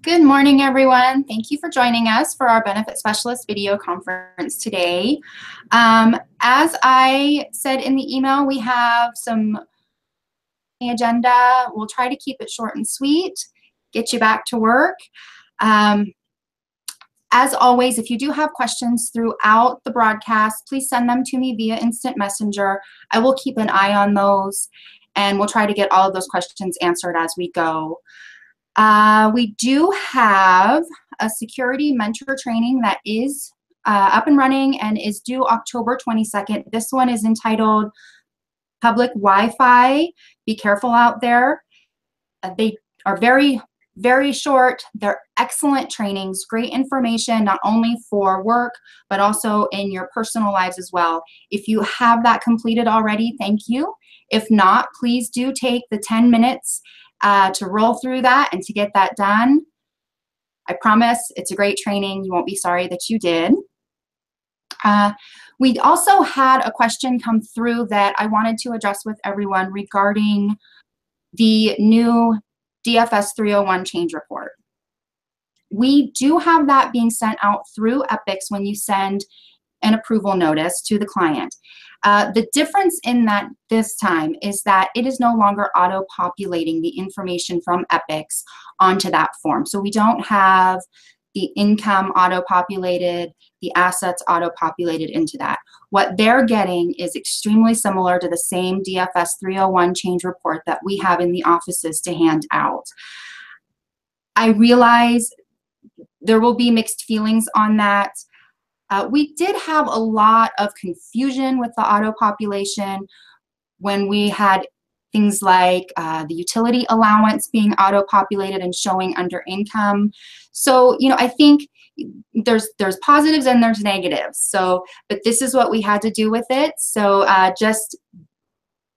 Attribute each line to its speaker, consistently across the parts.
Speaker 1: Good morning, everyone. Thank you for joining us for our Benefit Specialist video conference today. As I said in the email, we have some agenda. We'll try to keep it short and sweet, get you back to work. As always, if you do have questions throughout the broadcast, please send them to me via instant messenger. I will keep an eye on those, and we'll try to get all of those questions answered as we go. We do have a security mentor training that is up and running and is due October 22nd. This one is entitled Public Wi-Fi. Be careful out there. They are very, very short. They're excellent trainings, great information, not only for work, but also in your personal lives as well. If you have that completed already, thank you. If not, please do take the 10 minutes to roll through that and to get that done. I promise it's a great training. You won't be sorry that you did. We also had a question come through that I wanted to address with everyone regarding the new DFS 301 change report. We do have that being sent out through Epics when you send an approval notice to the client. The difference in that this time is that it is no longer auto-populating the information from Epics onto that form. So we don't have the income auto-populated, the assets auto-populated into that. What they're getting is extremely similar to the same DFS 301 change report that we have in the offices to hand out. I realize there will be mixed feelings on that. We did have a lot of confusion with the auto-population when we had things like the utility allowance being auto-populated and showing under income. So, you know, I think there's positives and there's negatives. So, but this is what we had to do with it. So just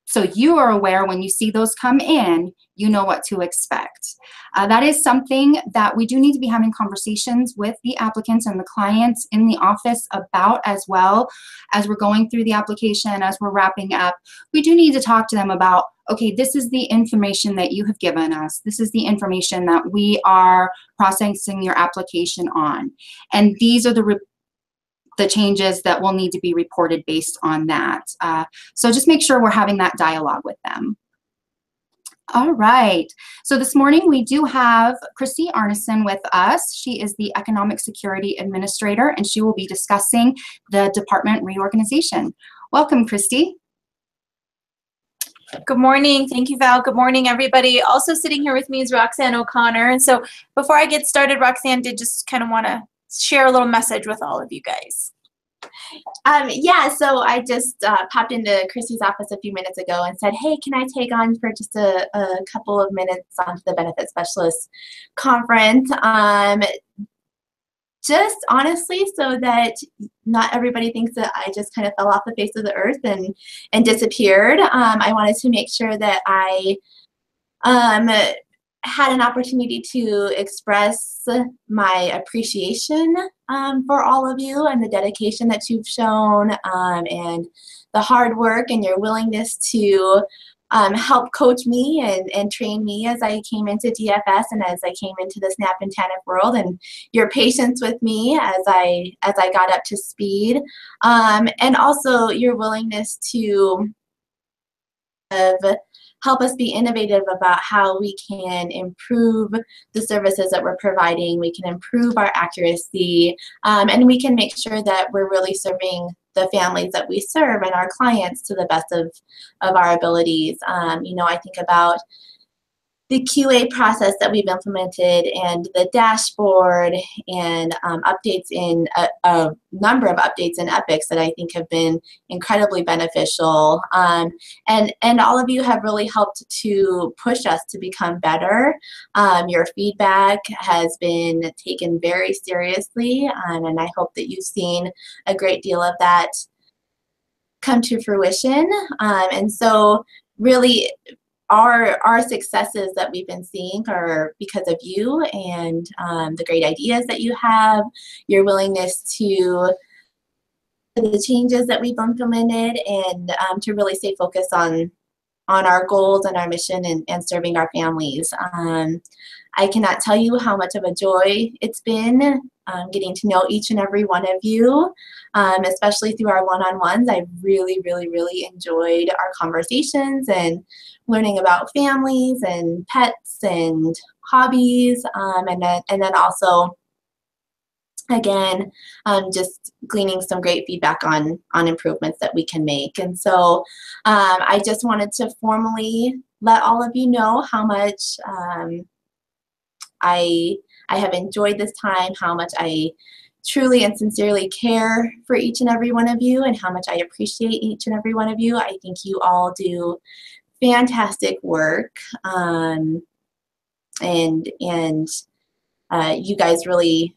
Speaker 1: so you are aware when you see those come in, you know what to expect. That is something that we do need to be having conversations with the applicants and the clients in the office about as well as we're going through the application, as we're wrapping up. We do need to talk to them about, okay, this is the information that you have given us. This is the information that we are processing your application on. And these are the changes that will need to be reported based on that. So just make sure we're having that dialogue with them. All right, so this morning we do have Christy Arneson with us. She is the Economic Security Administrator, and she will be discussing the department reorganization. Welcome, Christy.
Speaker 2: Good morning. Thank you, Val. Good morning, everybody. Also sitting here with me is Roxanne O'Connor. And so before I get started, Roxanne did just kind of want to share a little message with all of you guys.
Speaker 3: Yeah, so I just popped into Christy's office a few minutes ago and said, hey, can I take on for just a couple of minutes onto the Benefit Specialist Conference? Just honestly so that not everybody thinks that I just kind of fell off the face of the earth and disappeared. I wanted to make sure that I had an opportunity to express my appreciation for all of you and the dedication that you've shown and the hard work and your willingness to help coach me and train me as I came into DFS and as I came into the SNAP and TANF world, and your patience with me as I got up to speed, and also your willingness to help us be innovative about how we can improve the services that we're providing, we can improve our accuracy, and we can make sure that we're really serving the families that we serve and our clients to the best of our abilities. You know, I think about the QA process that we've implemented and the dashboard and updates in a number of updates in Epics that I think have been incredibly beneficial. And all of you have really helped to push us to become better. Your feedback has been taken very seriously, and I hope that you've seen a great deal of that come to fruition. And so really, our successes that we've been seeing are because of you and the great ideas that you have, your willingness to the changes that we've implemented, and to really stay focused on our goals and our mission and serving our families. I cannot tell you how much of a joy it's been getting to know each and every one of you, especially through our one-on-ones. I really, really, really enjoyed our conversations and learning about families and pets and hobbies, and then also, again, just gleaning some great feedback on improvements that we can make. And so I just wanted to formally let all of you know how much I have enjoyed this time, how much I truly and sincerely care for each and every one of you, and how much I appreciate each and every one of you. I think you all do fantastic work, and you guys really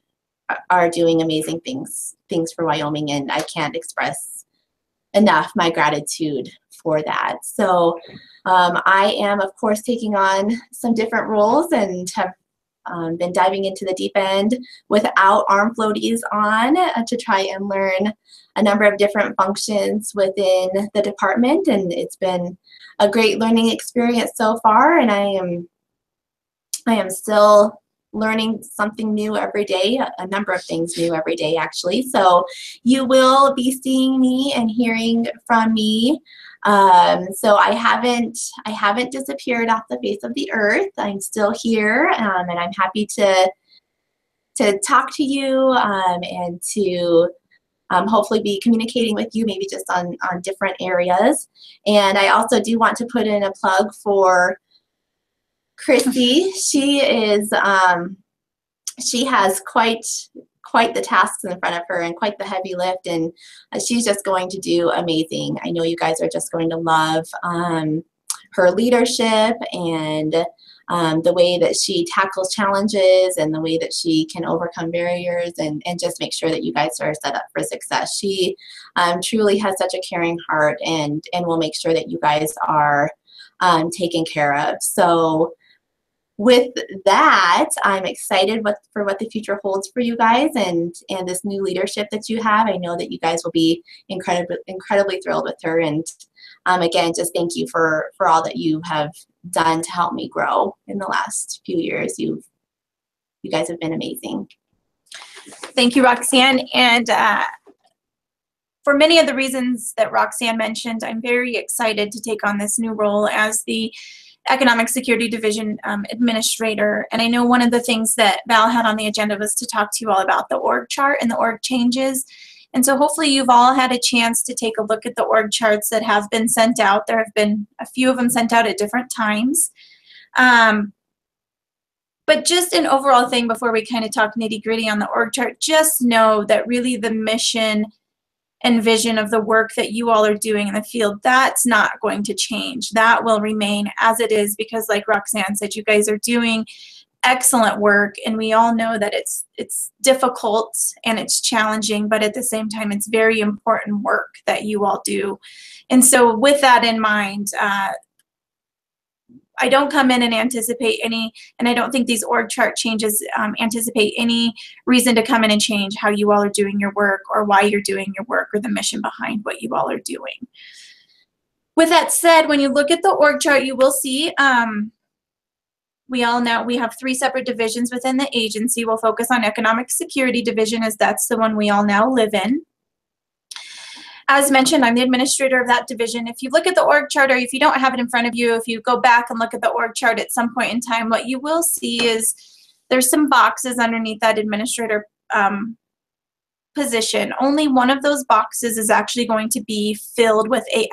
Speaker 3: are doing amazing things for Wyoming, and I can't express enough my gratitude for that. So I am, of course, taking on some different roles and have been diving into the deep end without arm floaties on to try and learn a number of different functions within the department, and it's been a great learning experience so far, and I am still learning something new every day, a number of things new every day, actually. So you will be seeing me and hearing from me. So I haven't disappeared off the face of the earth. I'm still here, and I'm happy to talk to you and to hopefully be communicating with you, maybe just on different areas. And I also do want to put in a plug for Christy. She is she has quite the tasks in front of her and quite the heavy lift, and she's just going to do amazing. I know you guys are just going to love her leadership and the way that she tackles challenges and the way that she can overcome barriers and just make sure that you guys are set up for success. She truly has such a caring heart and will make sure that you guys are taken care of. So with that, I'm excited for what the future holds for you guys and this new leadership that you have. I know that you guys will be incredibly thrilled with her. And again, just thank you for all that you have done to help me grow in the last few years. You guys have been amazing.
Speaker 2: Thank you, Roxanne. And for many of the reasons that Roxanne mentioned, I'm very excited to take on this new role as the Economic Security Division Administrator. And I know one of the things that Val had on the agenda was to talk to you all about the org chart and the org changes. And so hopefully you've all had a chance to take a look at the org charts that have been sent out. There have been a few of them sent out at different times. But just an overall thing before we kind of talk nitty-gritty on the org chart, just know that really the mission and vision of the work that you all are doing in the field, that's not going to change. That will remain as it is because, like Roxanne said, you guys are doing excellent work, and we all know that it's difficult and it's challenging, but at the same time, it's very important work that you all do. And so with that in mind, I don't come in and anticipate any, and I don't think these org chart changes anticipate any reason to come in and change how you all are doing your work or why you're doing your work or the mission behind what you all are doing. With that said, when you look at the org chart, you will see we have 3 separate divisions within the agency. We'll focus on Economic Security Division as that's the one we all now live in. As mentioned, I'm the administrator of that division. If you look at the org chart, or if you don't have it in front of you, if you go back and look at the org chart at some point in time, what you will see is there's some boxes underneath that administrator position. Only one of those boxes is actually going to be filled with a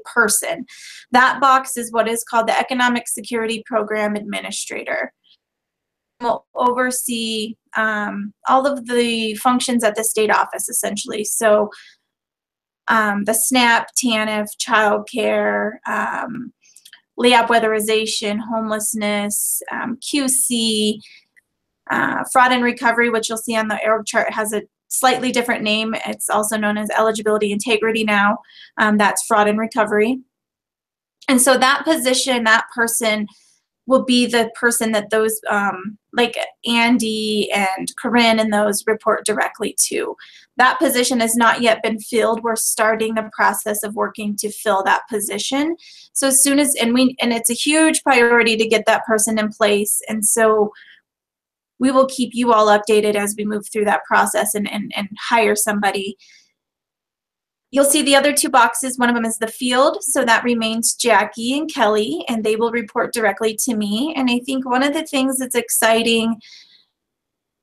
Speaker 2: person. That box is what is called the Economic Security Program Administrator. Will oversee all of the functions at the state office, essentially. So the SNAP, TANF, childcare, LEAP weatherization, homelessness, QC, fraud and recovery, which you'll see on the org chart has a slightly different name. It's also known as eligibility integrity now. That's fraud and recovery. And so that position, that person will be the person that those, like Andy and Corinne and those report directly to. That position has not yet been filled. We're starting the process of working to fill that position. So as soon as, and it's a huge priority to get that person in place. And so we will keep you all updated as we move through that process and hire somebody. You'll see the other two boxes. One of them is the field, so that remains Jackie and Kelly, and they will report directly to me. And I think one of the things that's exciting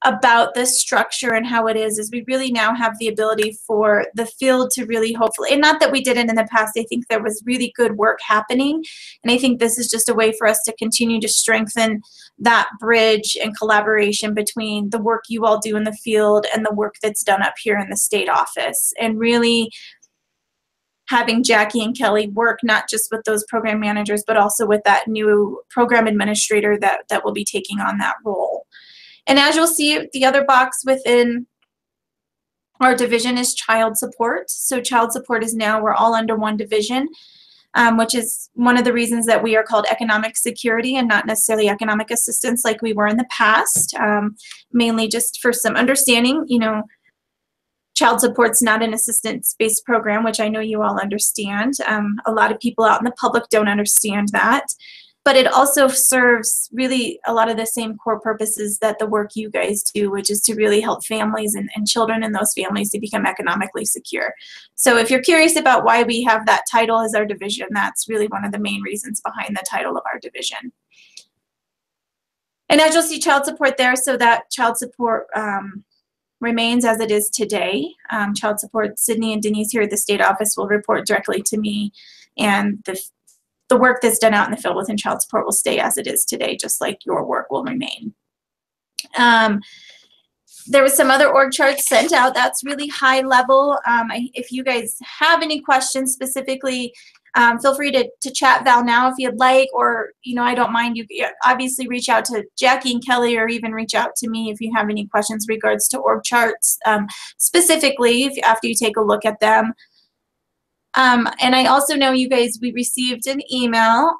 Speaker 2: about this structure and how it is we really now have the ability for the field to really hopefully, and not that we didn't in the past, I think there was really good work happening, and I think this is just a way for us to continue to strengthen that bridge and collaboration between the work you all do in the field and the work that's done up here in the state office, and really having Jackie and Kelly work not just with those program managers, but also with that new program administrator that will be taking on that role. And as you'll see, the other box within our division is child support. So child support is now, we're all under one division, which is one of the reasons that we are called economic security and not necessarily economic assistance like we were in the past. Mainly just for some understanding, you know, child support's not an assistance-based program, which I know you all understand. A lot of people out in the public don't understand that. But it also serves really a lot of the same core purposes that the work you guys do, which is to really help families and children in those families to become economically secure. So if you're curious about why we have that title as our division, that's really one of the main reasons behind the title of our division. And as you'll see, child support there, so that child support remains as it is today. Child support, Sydney and Denise here at the state office will report directly to me, and the work that's done out in the field within child support will stay as it is today, just like your work will remain. There was some other org charts sent out. That's really high level. If you guys have any questions specifically, feel free to chat Val now if you'd like, or, you know, I don't mind. You obviously reach out to Jackie and Kelly, or even reach out to me if you have any questions regards to org charts specifically after you take a look at them. And I also know you guys, we received an email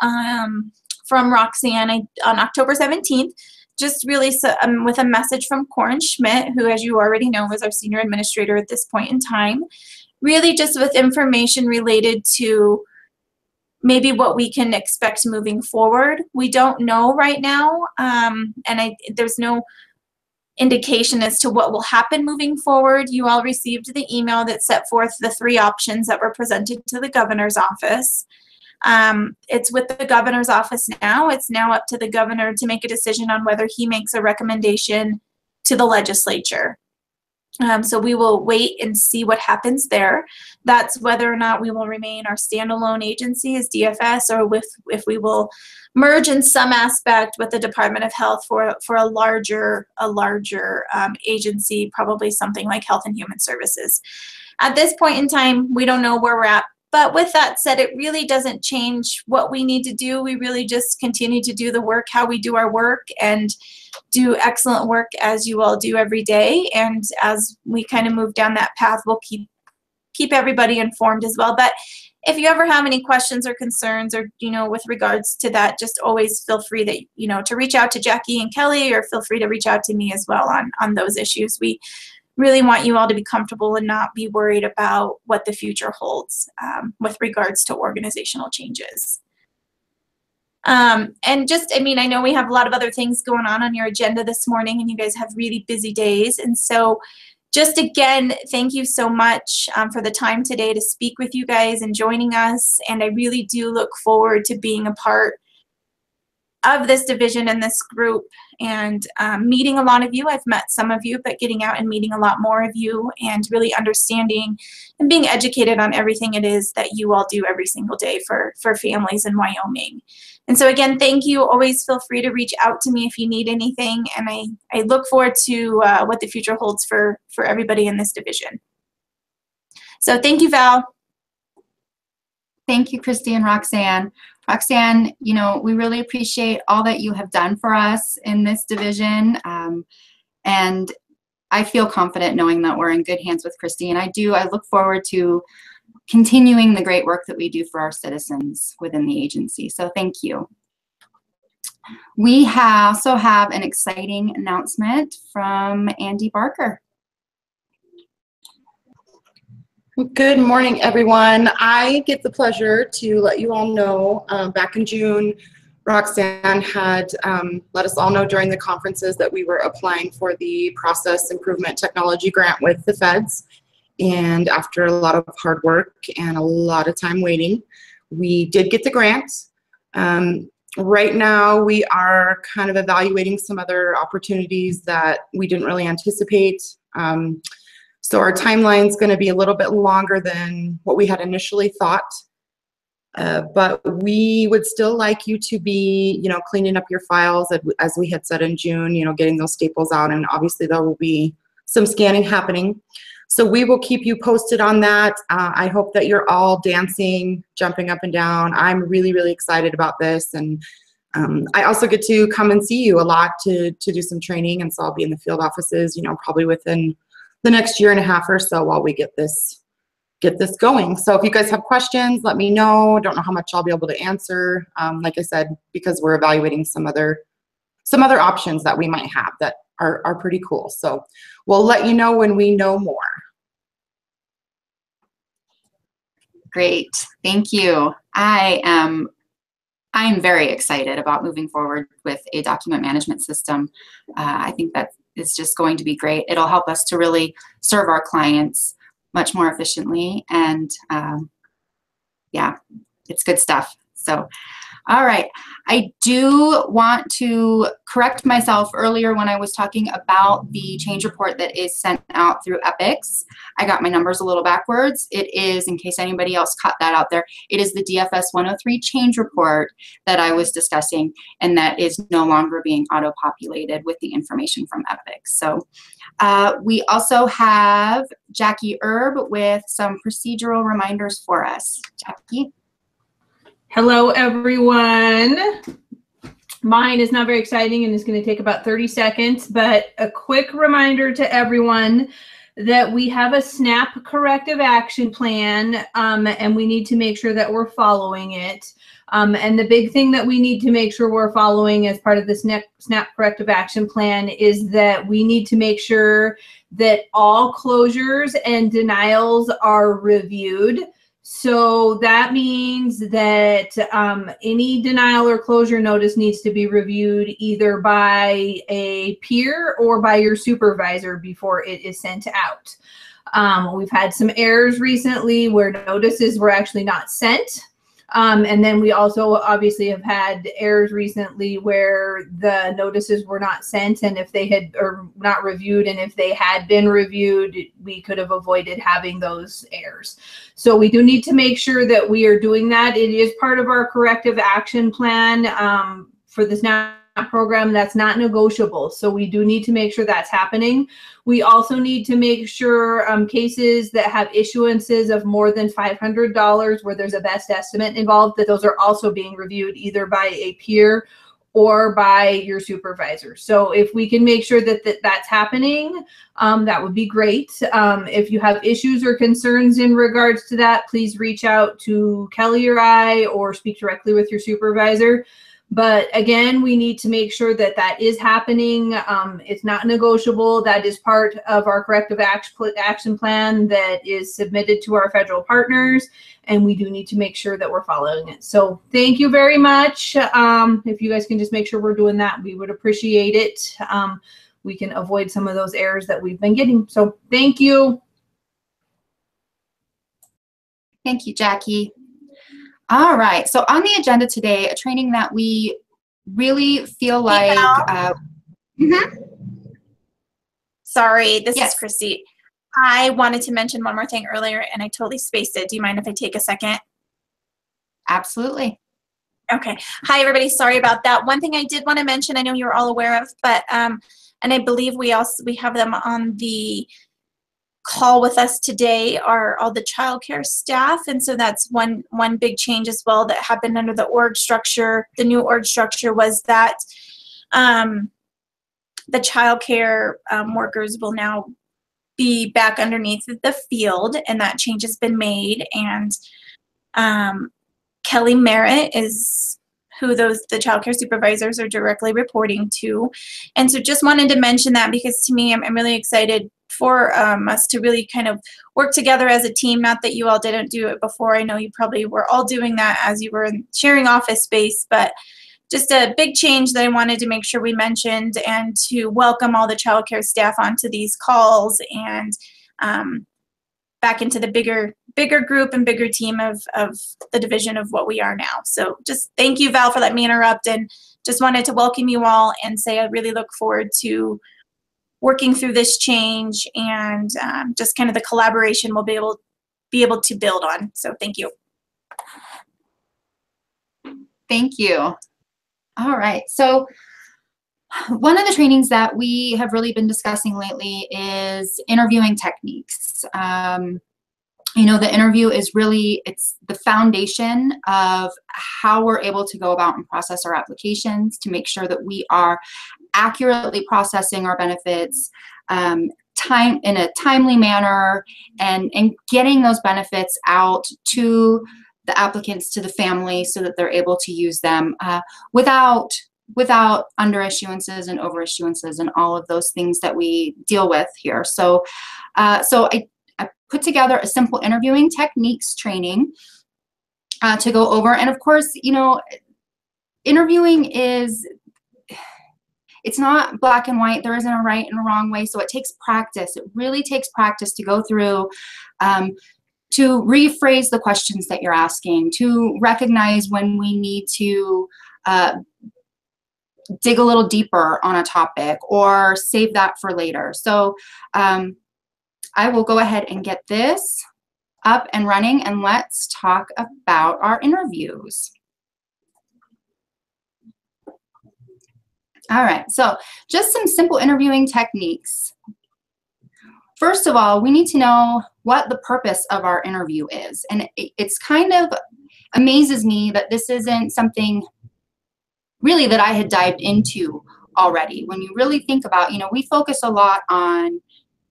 Speaker 2: from Roxanne on October 17th, just really with a message from Corin Schmidt, who, as you already know, is our senior administrator at this point in time, really just with information related to maybe what we can expect moving forward. We don't know right now, and there's no indication as to what will happen moving forward. You all received the email that set forth the 3 options that were presented to the governor's office. It's with the governor's office now. It's now up to the governor to make a decision on whether he makes a recommendation to the legislature. So we will wait and see what happens there. That's whether or not we will remain our standalone agency as DFS, or if we will merge in some aspect with the Department of Health for a larger agency, probably something like Health and Human Services. At this point in time, we don't know where we're at. But with that said, it really doesn't change what we need to do. We really just continue to do the work, how we do our work, and do excellent work as you all do every day. And as we kind of move down that path, we'll keep everybody informed as well. But if you ever have any questions or concerns, or, you know, with regards to that, just always feel free that, you know, to reach out to Jackie and Kelly, or feel free to reach out to me as well on those issues. We really want you all to be comfortable and not be worried about what the future holds with regards to organizational changes. And just, I mean, I know we have a lot of other things going on your agenda this morning, and you guys have really busy days. And so just again, thank you so much for the time today to speak with you guys and joining us. And I really do look forward to being a part of this division and this group, and meeting a lot of you. I've met some of you, but getting out and meeting a lot more of you, and really understanding and being educated on everything it is that you all do every single day for families in Wyoming. And so again, thank you. Always feel free to reach out to me if you need anything, and I look forward to what the future holds for everybody in this division. So thank you, Val.
Speaker 1: Thank you, Christy and Roxanne. Roxanne, you know, we really appreciate all that you have done for us in this division. And I feel confident knowing that we're in good hands with Christy. And I look forward to continuing the great work that we do for our citizens within the agency. So thank you. We also have an exciting announcement from Andy Barker.
Speaker 4: Good morning, everyone. I get the pleasure to let you all know back in June, Roxanne had let us all know during the conferences that we were applying for the Process Improvement Technology Grant with the feds. And after a lot of hard work and a lot of time waiting, we did get the grant. Right now, we are kind of evaluating some other opportunities that we didn't really anticipate. So our timeline is going to be a little bit longer than what we had initially thought. But we would still like you to be, cleaning up your files as we had said in June, getting those staples out, and obviously there will be some scanning happening. So we will keep you posted on that. I hope that you're all dancing, jumping up and down. I'm really, really excited about this. And I also get to come and see you a lot to do some training. And so I'll be in the field offices, probably within the next year and a half or so while we get this going. So if you guys have questions, let me know. Don't know how much I'll be able to answer. Like I said, because we're evaluating some other options that we might have that are pretty cool. So we'll let you know when we know more.
Speaker 1: Great, thank you. I am very excited about moving forward with a document management system. I think that is just going to be great. It'll help us to really serve our clients much more efficiently, and yeah, it's good stuff. So, all right. I do want to correct myself earlier when I was talking about the change report that is sent out through EPICS. I got my numbers a little backwards. It is, in case anybody else caught that out there, it is the DFS 103 change report that I was discussing, and that is no longer being auto-populated with the information from EPICS. So we also have Jackie Erb with some procedural reminders for us. Jackie?
Speaker 5: Hello, everyone. Mine is not very exciting and it's going to take about 30 seconds, but a quick reminder to everyone that we have a SNAP corrective action plan, and we need to make sure that we're following it. And the big thing that we need to make sure we're following as part of the SNAP corrective action plan is that we need to make sure that all closures and denials are reviewed. So that means that any denial or closure notice needs to be reviewed either by a peer or by your supervisor before it is sent out. We've had some errors recently where notices were actually not sent. And then we also obviously have had errors recently where the notices were not sent, and if they had or not reviewed, and if they had been reviewed, we could have avoided having those errors. So we do need to make sure that we are doing that. It is part of our corrective action plan for the SNAP program. That's not negotiable. So we do need to make sure that's happening. We also need to make sure cases that have issuances of more than $500 where there's a best estimate involved, that those are also being reviewed either by a peer or by your supervisor. So if we can make sure that that's happening, that would be great. If you have issues or concerns in regards to that, please reach out to Kelly or I, or speak directly with your supervisor. But again, we need to make sure that that is happening. It's not negotiable. That is part of our corrective action plan that is submitted to our federal partners, and we do need to make sure that we're following it. So thank you very much. If you guys can just make sure we're doing that, we would appreciate it. We can avoid some of those errors that we've been getting. So thank you.
Speaker 1: Thank you, Jackie. All right, so on the agenda today, a training that we really feel like...
Speaker 2: Sorry, this
Speaker 1: Yes.
Speaker 2: is Christy. I wanted to mention one more thing earlier and I totally spaced it. Do you mind if I take a second?
Speaker 1: Absolutely.
Speaker 2: Okay. Hi, everybody. Sorry about that. One thing I did want to mention, I know you're all aware of, but and I believe we have them on the call with us today, are all the childcare staff, and so that's one big change as well that happened under the org structure. The new org structure was that the childcare workers will now be back underneath the field, and that change has been made. And Kelly Merritt who the child care supervisors are directly reporting to. And so just wanted to mention that because to me, I'm really excited for us to really kind of work together as a team. Not that you all didn't do it before. I know you probably were all doing that as you were sharing office space, but just a big change that I wanted to make sure we mentioned, and to welcome all the child care staff onto these calls and back into the bigger group and bigger team of the division of what we are now. So just thank you, Val, for letting me interrupt, and just wanted to welcome you all and say I really look forward to working through this change and just kind of the collaboration we'll be able to build on. So thank you.
Speaker 1: Thank you. All right. So one of the trainings that we have really been discussing lately is interviewing techniques. You know, the interview is really, it's the foundation of how we're able to go about and process our applications to make sure that we are accurately processing our benefits in a timely manner and getting those benefits out to the applicants, to the family, so that they're able to use them without underissuances and overissuances and all of those things that we deal with here. So, I put together a simple interviewing techniques training to go over. And of course, you know, interviewing it's not black and white. There isn't a right and a wrong way. So it takes practice. It really takes practice to go through, to rephrase the questions that you're asking, to recognize when we need to dig a little deeper on a topic or save that for later. So I will go ahead and get this up and running, and let's talk about our interviews. All right, so just some simple interviewing techniques. First of all, we need to know what the purpose of our interview is. And it's kind of amazes me that this isn't something really that I had dived into already. When you really think about, you know, we focus a lot on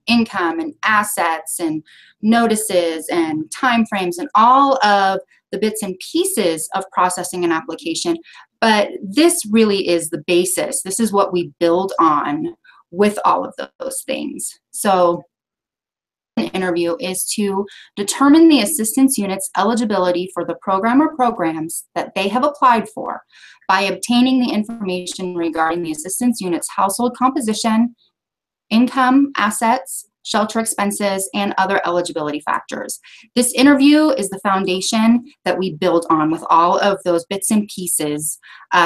Speaker 1: income and assets and notices and timeframes and all of the bits and pieces of processing an application. But this really is the basis. This is what we build on with all of those things. So an interview is to determine the assistance unit's eligibility for the program or programs that they have applied for by obtaining the information regarding the assistance unit's household composition, income, assets, shelter expenses, and other eligibility factors. This interview is the foundation that we build on with all of those bits and pieces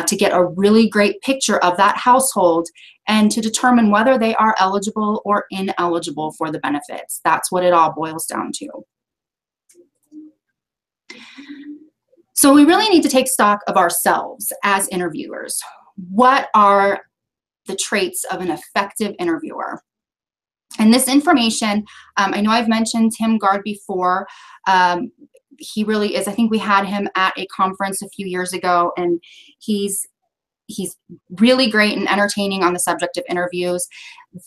Speaker 1: to get a really great picture of that household and to determine whether they are eligible or ineligible for the benefits. That's what it all boils down to. So we really need to take stock of ourselves as interviewers. What are the traits of an effective interviewer? And this information, I know I've mentioned Tim Gard before. He really is, I think we had him at a conference a few years ago, and he's really great and entertaining on the subject of interviews.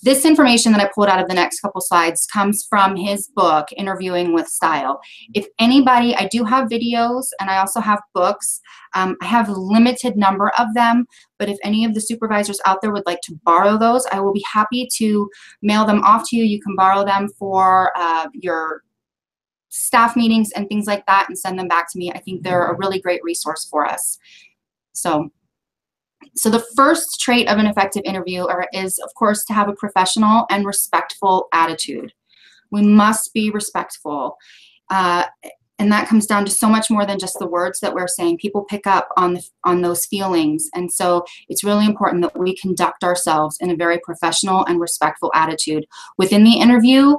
Speaker 1: This information that I pulled out of the next couple slides comes from his book, Interviewing with Style. If anybody, I do have videos and I also have books. I have a limited number of them, but if any of the supervisors out there would like to borrow those, I will be happy to mail them off to you. You can borrow them for your staff meetings and things like that and send them back to me. I think they're a really great resource for us. So the first trait of an effective interviewer is, of course, to have a professional and respectful attitude. We must be respectful. And that comes down to so much more than just the words that we're saying. People pick up on those feelings. And so it's really important that we conduct ourselves in a very professional and respectful attitude within the interview,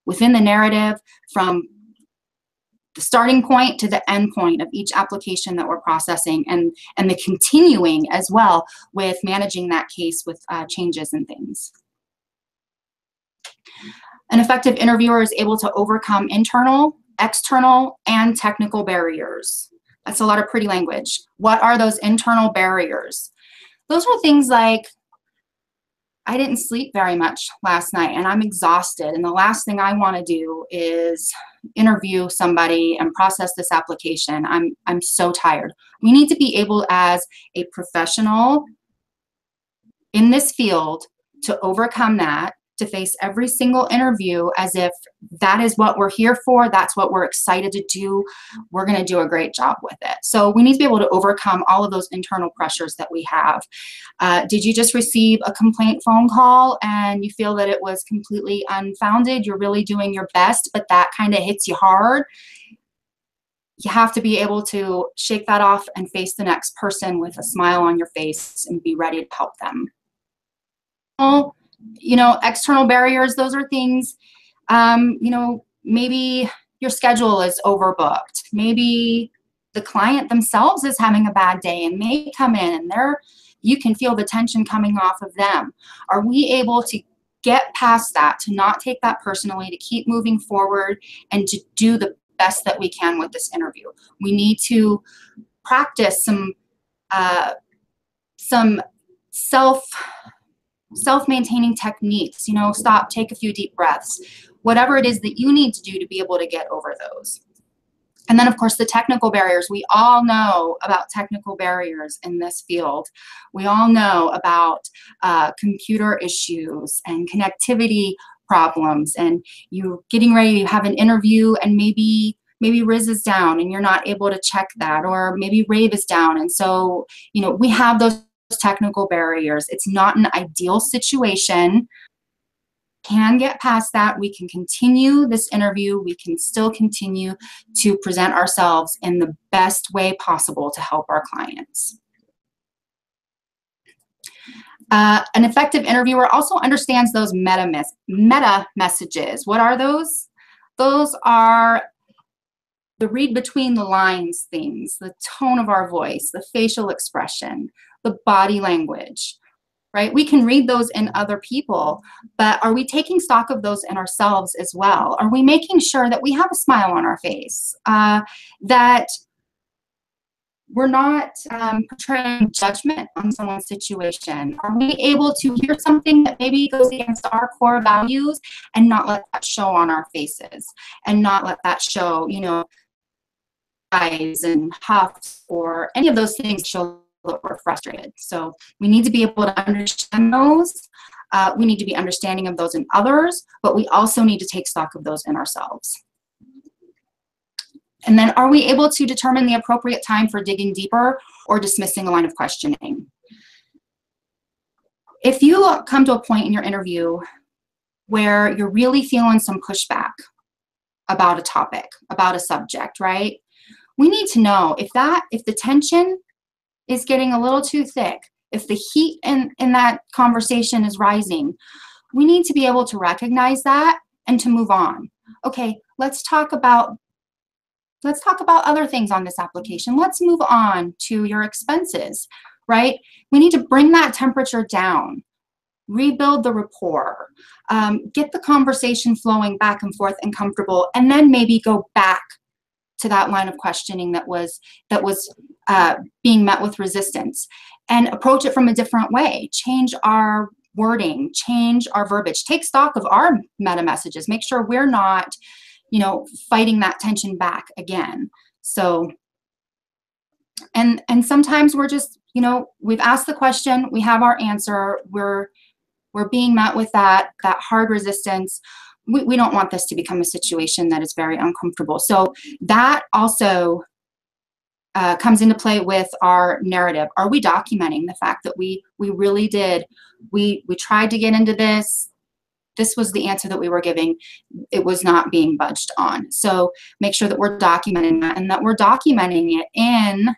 Speaker 1: within the narrative, from the starting point to the end point of each application that we're processing, and the continuing as well with managing that case with changes and things. An effective interviewer is able to overcome internal, external, and technical barriers. That's a lot of pretty language. What are those internal barriers? Those are things like, I didn't sleep very much last night and I'm exhausted. And the last thing I want to do is interview somebody and process this application. I'm so tired. We need to be able, as a professional in this field, to overcome that, to face every single interview as if that is what we're here for, that's what we're excited to do, we're going to do a great job with it. So we need to be able to overcome all of those internal pressures that we have. Did you just receive a complaint phone call and you feel that it was completely unfounded? You're really doing your best, but that kind of hits you hard. You have to be able to shake that off and face the next person with a smile on your face and be ready to help them. You know, external barriers, those are things, you know, maybe your schedule is overbooked. Maybe the client themselves is having a bad day and they come in and you can feel the tension coming off of them. Are we able to get past that, to not take that personally, to keep moving forward and to do the best that we can with this interview? We need to practice some self-maintaining techniques, you know, stop, take a few deep breaths, whatever it is that you need to do to be able to get over those. And then, of course, the technical barriers. We all know about technical barriers in this field. We all know about computer issues and connectivity problems, and you're getting ready to have an interview and maybe Riz is down and you're not able to check that, or maybe Rave is down. And so, you know, we have those technical barriers. It's not an ideal situation. Can get past that. We can continue this interview. We can still continue to present ourselves in the best way possible to help our clients. An effective interviewer also understands those meta messages. What are those? Those are the read between the lines things, the tone of our voice, the facial expression, the body language, right? We can read those in other people, but are we taking stock of those in ourselves as well? Are we making sure that we have a smile on our face, that we're not portraying judgment on someone's situation? Are we able to hear something that maybe goes against our core values and not let that show on our faces, and not let that show, you know, eyes and huffs or any of those things show that we're frustrated? So we need to be able to understand those. We need to be understanding of those in others, but we also need to take stock of those in ourselves. And then, are we able to determine the appropriate time for digging deeper or dismissing a line of questioning? If you come to a point in your interview where you're really feeling some pushback about a topic, about a subject, right? We need to know if the tension is getting a little too thick, if the heat in that conversation is rising, we need to be able to recognize that and to move on. Okay, let's talk about other things on this application. Let's move on to your expenses, right? We need to bring that temperature down, rebuild the rapport, get the conversation flowing back and forth and comfortable, and then maybe go back to that line of questioning that was being met with resistance, and approach it from a different way. Change our wording, change our verbiage, take stock of our meta messages, make sure we're not, you know, fighting that tension back again. So, and sometimes we're just, you know, we've asked the question, we have our answer, we're being met with that hard resistance. We don't want this to become a situation that is very uncomfortable. So that also comes into play with our narrative. Are we documenting the fact that we really did, we tried to get into this, this was the answer that we were giving, it was not being budged on. So make sure that we're documenting that, and that we're documenting it in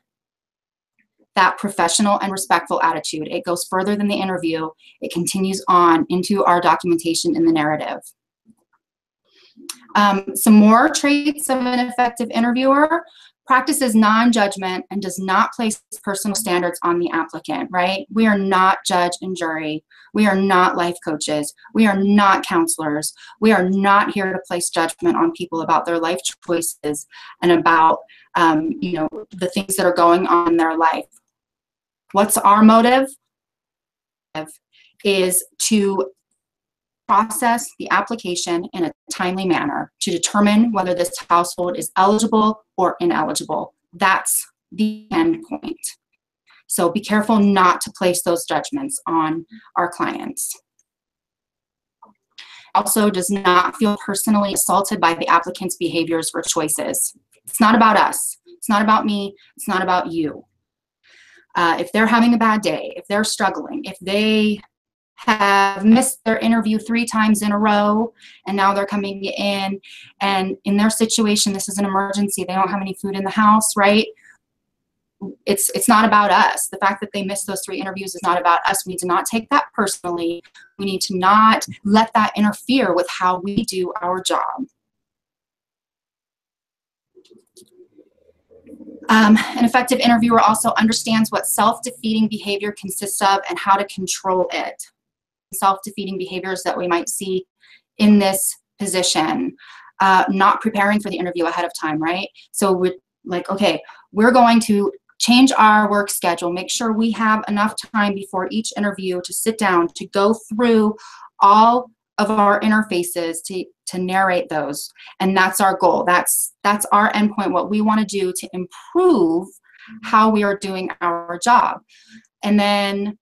Speaker 1: that professional and respectful attitude. It goes further than the interview. It continues on into our documentation in the narrative. Some more traits of an effective interviewer: practices non-judgment and does not place personal standards on the applicant, right? We are not judge and jury. We are not life coaches. We are not counselors. We are not here to place judgment on people about their life choices and about, you know, the things that are going on in their life. What's our motive? is to process the application in a timely manner to determine whether this household is eligible or ineligible. That's the end point. So be careful not to place those judgments on our clients. Also does not feel personally assaulted by the applicant's behaviors or choices. It's not about us. It's not about me. It's not about you. If they're having a bad day, if they're struggling, if they have missed their interview 3 times in a row and now they're coming in, and in their situation, this is an emergency, they don't have any food in the house, right? It's not about us. The fact that they missed those 3 interviews is not about us. We need to not take that personally. We need to not let that interfere with how we do our job. An effective interviewer also understands what self-defeating behavior consists of and how to control it. Self-defeating behaviors that we might see in this position, not preparing for the interview ahead of time, right? So we're like, okay, we're going to change our work schedule, make sure we have enough time before each interview to sit down, to go through all of our interfaces, to narrate those. And that's our goal. That's our endpoint, what we want to do to improve how we are doing our job. And then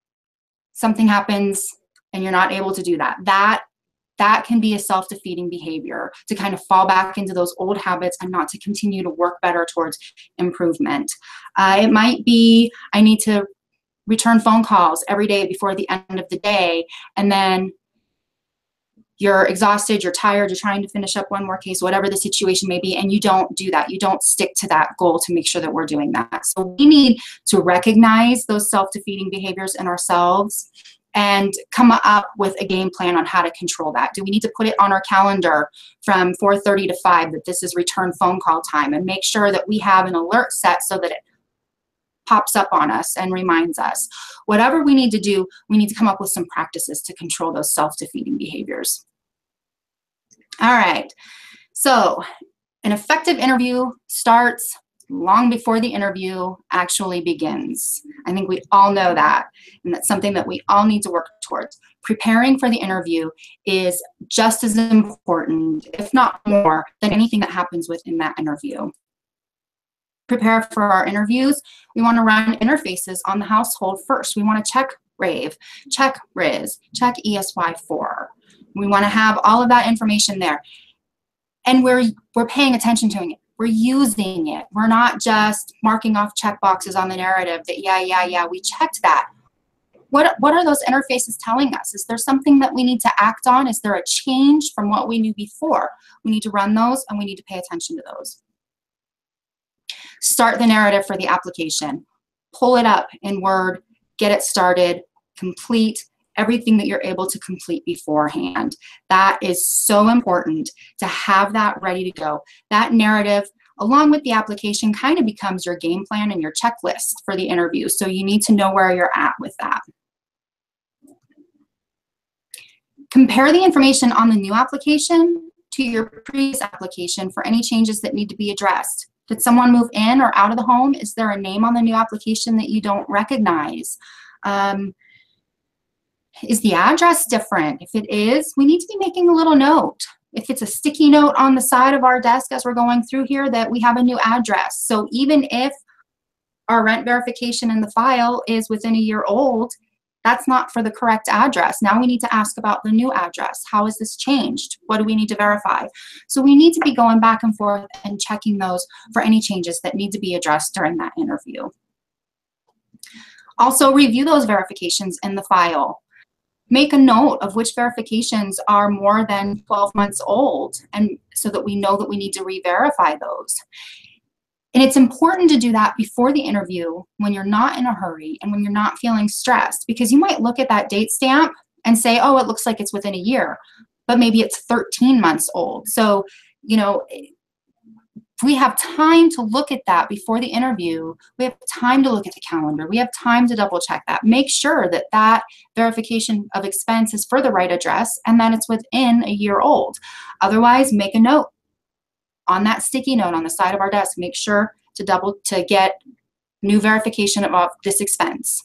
Speaker 1: something happens and you're not able to do that. That can be a self-defeating behavior, to kind of fall back into those old habits and not to continue to work better towards improvement. It might be, I need to return phone calls every day before the end of the day, and then you're exhausted, you're tired, you're trying to finish up one more case, whatever the situation may be, and you don't do that. You don't stick to that goal to make sure that we're doing that. So we need to recognize those self-defeating behaviors in ourselves and come up with a game plan on how to control that. Do we need to put it on our calendar from 4:30 to 5 that this is return phone call time, and make sure that we have an alert set so that it pops up on us and reminds us? Whatever we need to do, we need to come up with some practices to control those self-defeating behaviors. All right, so an effective interview starts long before the interview actually begins. I think we all know that, and that's something that we all need to work towards. Preparing for the interview is just as important, if not more, than anything that happens within that interview. Prepare for our interviews. We want to run interfaces on the household first. We want to check RAVE, check RIS, check ESY4. We want to have all of that information there. And we're paying attention to it. We're using it. We're not just marking off check boxes on the narrative that, yeah, we checked that. What are those interfaces telling us? Is there something that we need to act on? Is there a change from what we knew before? We need to run those, and we need to pay attention to those. Start the narrative for the application. Pull it up in Word, get it started, complete everything that you're able to complete beforehand. That is so important to have that ready to go. That narrative, along with the application, kind of becomes your game plan and your checklist for the interview. So you need to know where you're at with that. Compare the information on the new application to your previous application for any changes that need to be addressed. Did someone move in or out of the home? Is there a name on the new application that you don't recognize? Is the address different? If it is, we need to be making a little note. If it's a sticky note on the side of our desk as we're going through here, that we have a new address. So even if our rent verification in the file is within a year old, that's not for the correct address. Now we need to ask about the new address. How has this changed? What do we need to verify? So we need to be going back and forth and checking those for any changes that need to be addressed during that interview. Also, review those verifications in the file. Make a note of which verifications are more than 12 months old, and so that we know that we need to re-verify those. And it's important to do that before the interview when you're not in a hurry and when you're not feeling stressed, because you might look at that date stamp and say, oh, it looks like it's within a year, but maybe it's 13 months old. So, you know, we have time to look at that before the interview. We have time to look at the calendar. We have time to double check that. Make sure that that verification of expense is for the right address and that it's within a year old. Otherwise, make a note on that sticky note on the side of our desk. Make sure to get new verification of this expense.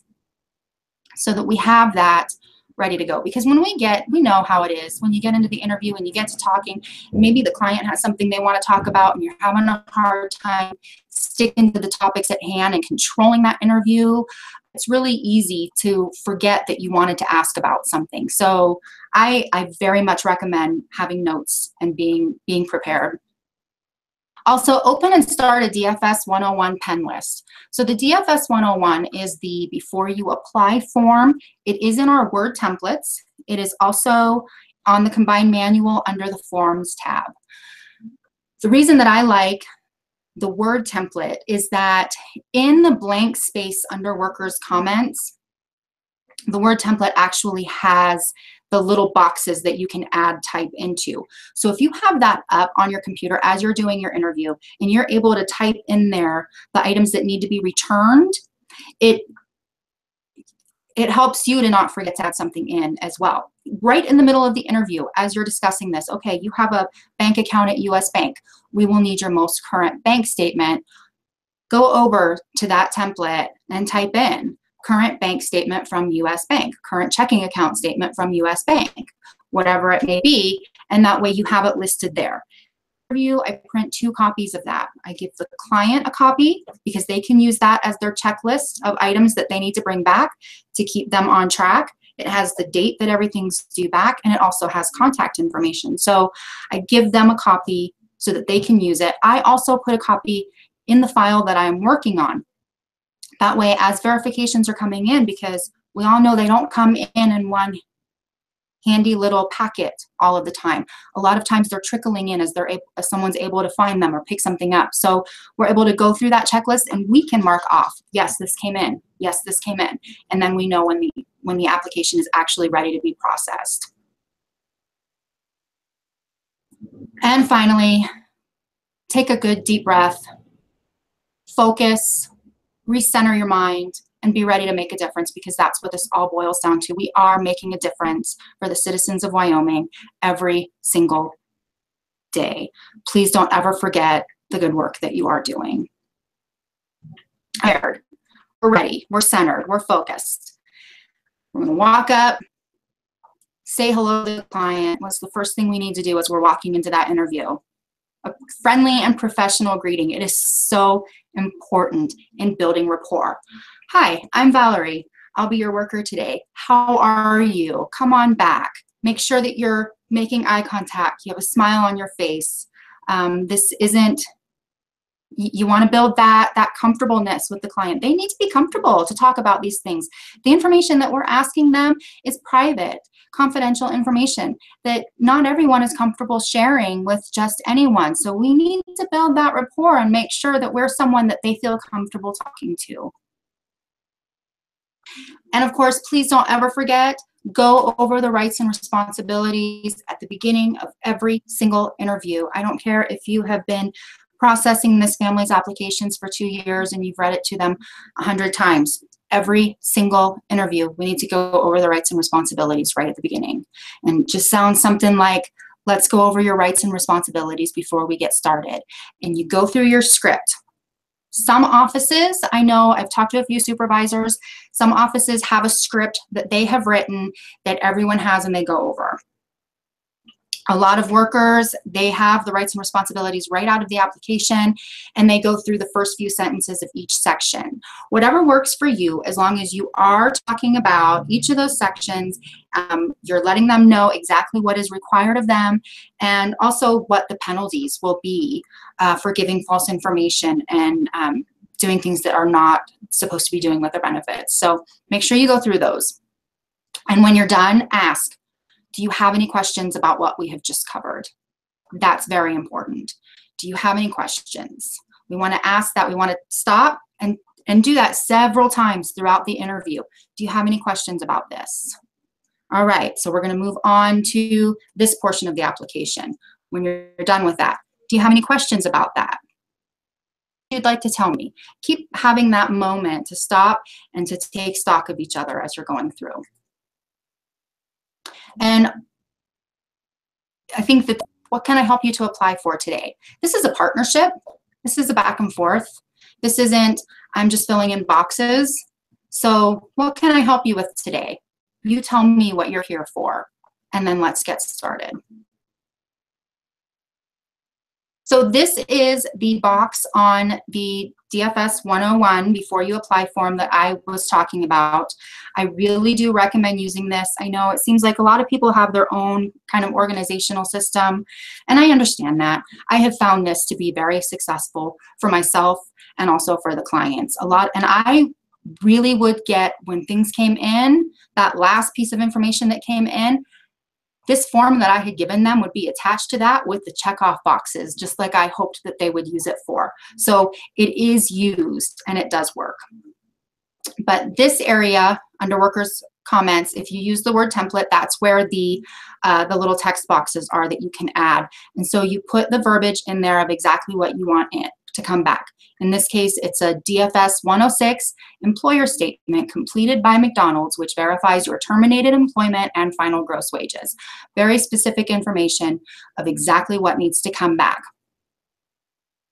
Speaker 1: so that we have that ready to go. Because when we know how it is when you get into the interview and you get to talking, maybe the client has something they want to talk about and you're having a hard time sticking to the topics at hand and controlling that interview. It's really easy to forget that you wanted to ask about something. So I very much recommend having notes and being prepared. Also, open and start a DFS 101 pen list. So the DFS 101 is the before you apply form. It is in our Word templates. It is also on the combined manual under the forms tab. The reason that I like the Word template is that in the blank space under workers' comments, the Word template actually has the little boxes that you can add type into. So if you have that up on your computer as you're doing your interview and you're able to type in there the items that need to be returned, it helps you to not forget to add something in as well. Right in the middle of the interview, as you're discussing this, okay, you have a bank account at US Bank. We will need your most current bank statement. Go over to that template and type in current bank statement from US Bank, current checking account statement from US Bank, whatever it may be, and that way you have it listed there. I print 2 copies of that. I give the client a copy because they can use that as their checklist of items that they need to bring back to keep them on track. It has the date that everything's due back, and it also has contact information. So I give them a copy so that they can use it. I also put a copy in the file that I'm working on. That way, as verifications are coming in, because we all know they don't come in one handy little packet all of the time. A lot of times they're trickling in as someone's able to find them or pick something up. So we're able to go through that checklist and we can mark off, yes, this came in, yes, this came in. And then we know when the application is actually ready to be processed. And finally, take a good deep breath, focus, recenter your mind, and be ready to make a difference, because that's what this all boils down to. We are making a difference for the citizens of Wyoming every single day. Please don't ever forget the good work that you are doing. We're ready, we're centered, we're focused. We're gonna walk up, say hello to the client. What's the first thing we need to do as we're walking into that interview? A friendly and professional greeting. It is so important in building rapport. Hi, I'm Valerie. I'll be your worker today. How are you? Come on back. Make sure that you're making eye contact. You have a smile on your face. You want to build that comfortableness with the client. They need to be comfortable to talk about these things. The information that we're asking them is private, confidential information that not everyone is comfortable sharing with just anyone. So we need to build that rapport and make sure that we're someone that they feel comfortable talking to. And of course, please don't ever forget, go over the rights and responsibilities at the beginning of every single interview. I don't care if you have been processing this family's applications for 2 years and you've read it to them 100 times. Every single interview, we need to go over the rights and responsibilities right at the beginning. And just sounds something like, let's go over your rights and responsibilities before we get started. And you go through your script. Some offices, I know I've talked to a few supervisors, some offices have a script that they have written that everyone has and they go over. A lot of workers, they have the rights and responsibilities right out of the application, and they go through the first few sentences of each section. Whatever works for you, as long as you are talking about each of those sections, you're letting them know exactly what is required of them, and also what the penalties will be for giving false information and doing things that are not supposed to be doing with their benefits. So make sure you go through those. And when you're done, ask, do you have any questions about what we have just covered? That's very important. Do you have any questions? We want to ask that. We want to stop and do that several times throughout the interview. Do you have any questions about this? All right, so we're going to move on to this portion of the application. When you're done with that, do you have any questions about that? You'd like to tell me. Keep having that moment to stop and to take stock of each other as you're going through. And I think that what can I help you to apply for today? This is a partnership. This is a back and forth. This isn't, I'm just filling in boxes. So what can I help you with today? You tell me what you're here for, and then let's get started. So this is the box on the DFS 101 before you apply form that I was talking about. I really do recommend using this. I know it seems like a lot of people have their own kind of organizational system, and I understand that. I have found this to be very successful for myself and also for the clients. And I really would get, when things came in, that last piece of information that came in, this form that I had given them would be attached to that with the checkoff boxes, just like I hoped that they would use it for. So it is used and it does work. But this area under workers' comments, if you use the word template, that's where the little text boxes are that you can add. And so you put the verbiage in there of exactly what you want it to come back. In this case, it's a DFS 106 employer statement completed by McDonald's, which verifies your terminated employment and final gross wages. Very specific information of exactly what needs to come back.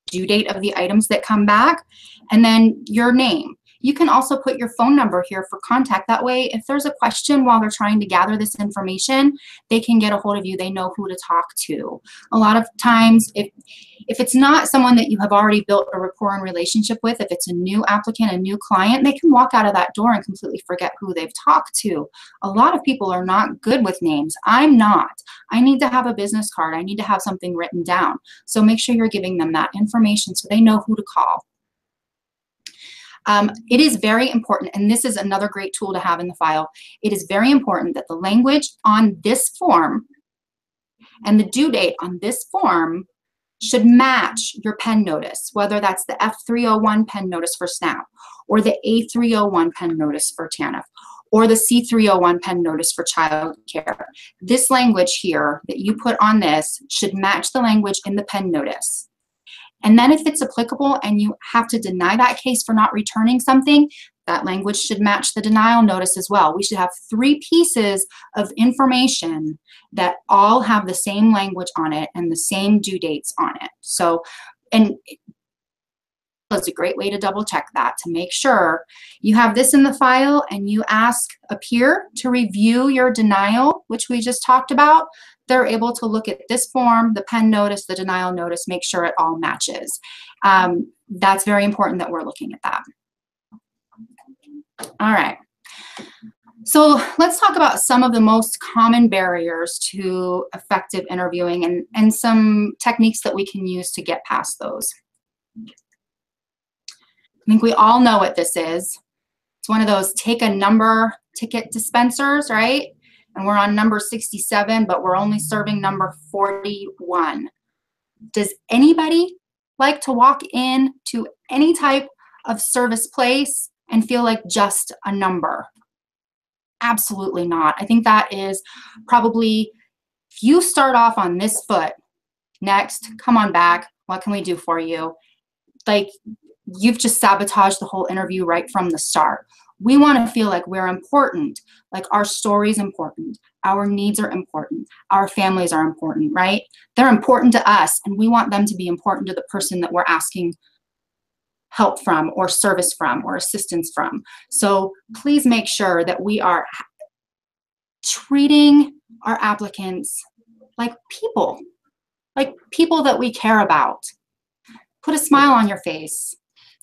Speaker 1: Due date of the items that come back, and then your name. You can also put your phone number here for contact. That way, if there's a question while they're trying to gather this information, they can get a hold of you. They know who to talk to. A lot of times, if it's not someone that you have already built a rapport and relationship with, if it's a new applicant, a new client, they can walk out of that door and completely forget who they've talked to. A lot of people are not good with names. I'm not. I need to have a business card. I need to have something written down. So make sure you're giving them that information so they know who to call. It is very important, and this is another great tool to have in the file. It is very important that the language on this form and the due date on this form should match your pen notice, whether that's the F301 pen notice for SNAP, or the A301 pen notice for TANF, or the C301 pen notice for child care. This language here that you put on this should match the language in the pen notice. And then if it's applicable and you have to deny that case for not returning something, that language should match the denial notice as well. We should have 3 pieces of information that all have the same language on it and the same due dates on it. So, and it's a great way to double check that, to make sure you have this in the file and you ask a peer to review your denial, which we just talked about. They're able to look at this form, the pen notice, the denial notice, make sure it all matches. That's very important that we're looking at that. All right. So let's talk about some of the most common barriers to effective interviewing and some techniques that we can use to get past those. I think we all know what this is. It's one of those take a number ticket dispensers, right? And we're on number 67, but we're only serving number 41. Does anybody like to walk in to any type of service place and feel like just a number? Absolutely not. I think that is probably, if you start off on this foot, next, come on back, what can we do for you? Like, you've just sabotaged the whole interview right from the start. We want to feel like we're important, like our story's important, our needs are important, our families are important, right? They're important to us, and we want them to be important to the person that we're asking help from or service from or assistance from. So please make sure that we are treating our applicants like people that we care about. Put a smile on your face.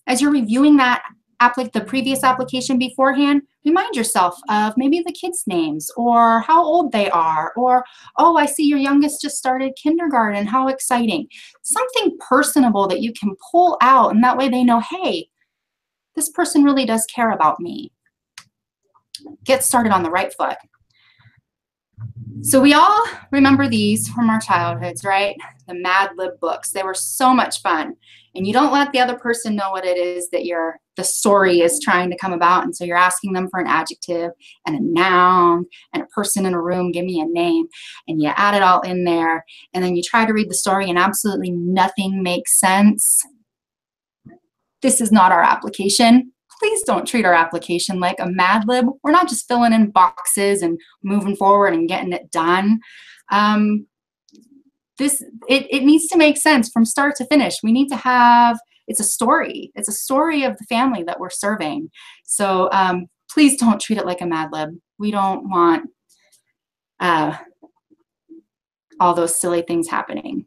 Speaker 1: As you're reviewing that the previous application beforehand, remind yourself of maybe the kids' names or how old they are, or, oh, I see your youngest just started kindergarten, how exciting. Something personable that you can pull out, and that way they know, hey, this person really does care about me. Get started on the right foot. So we all remember these from our childhoods, right? The Mad Lib books. They were so much fun. And you don't let the other person know what it is that the story is trying to come about. And so you're asking them for an adjective and a noun and a person in a room, give me a name. And you add it all in there. And then you try to read the story and absolutely nothing makes sense. This is not our application. Please don't treat our application like a Mad Lib. We're not just filling in boxes and moving forward and getting it done. It needs to make sense from start to finish. We need to have, it's a story. It's a story of the family that we're serving. So please don't treat it like a Mad Lib. We don't want all those silly things happening.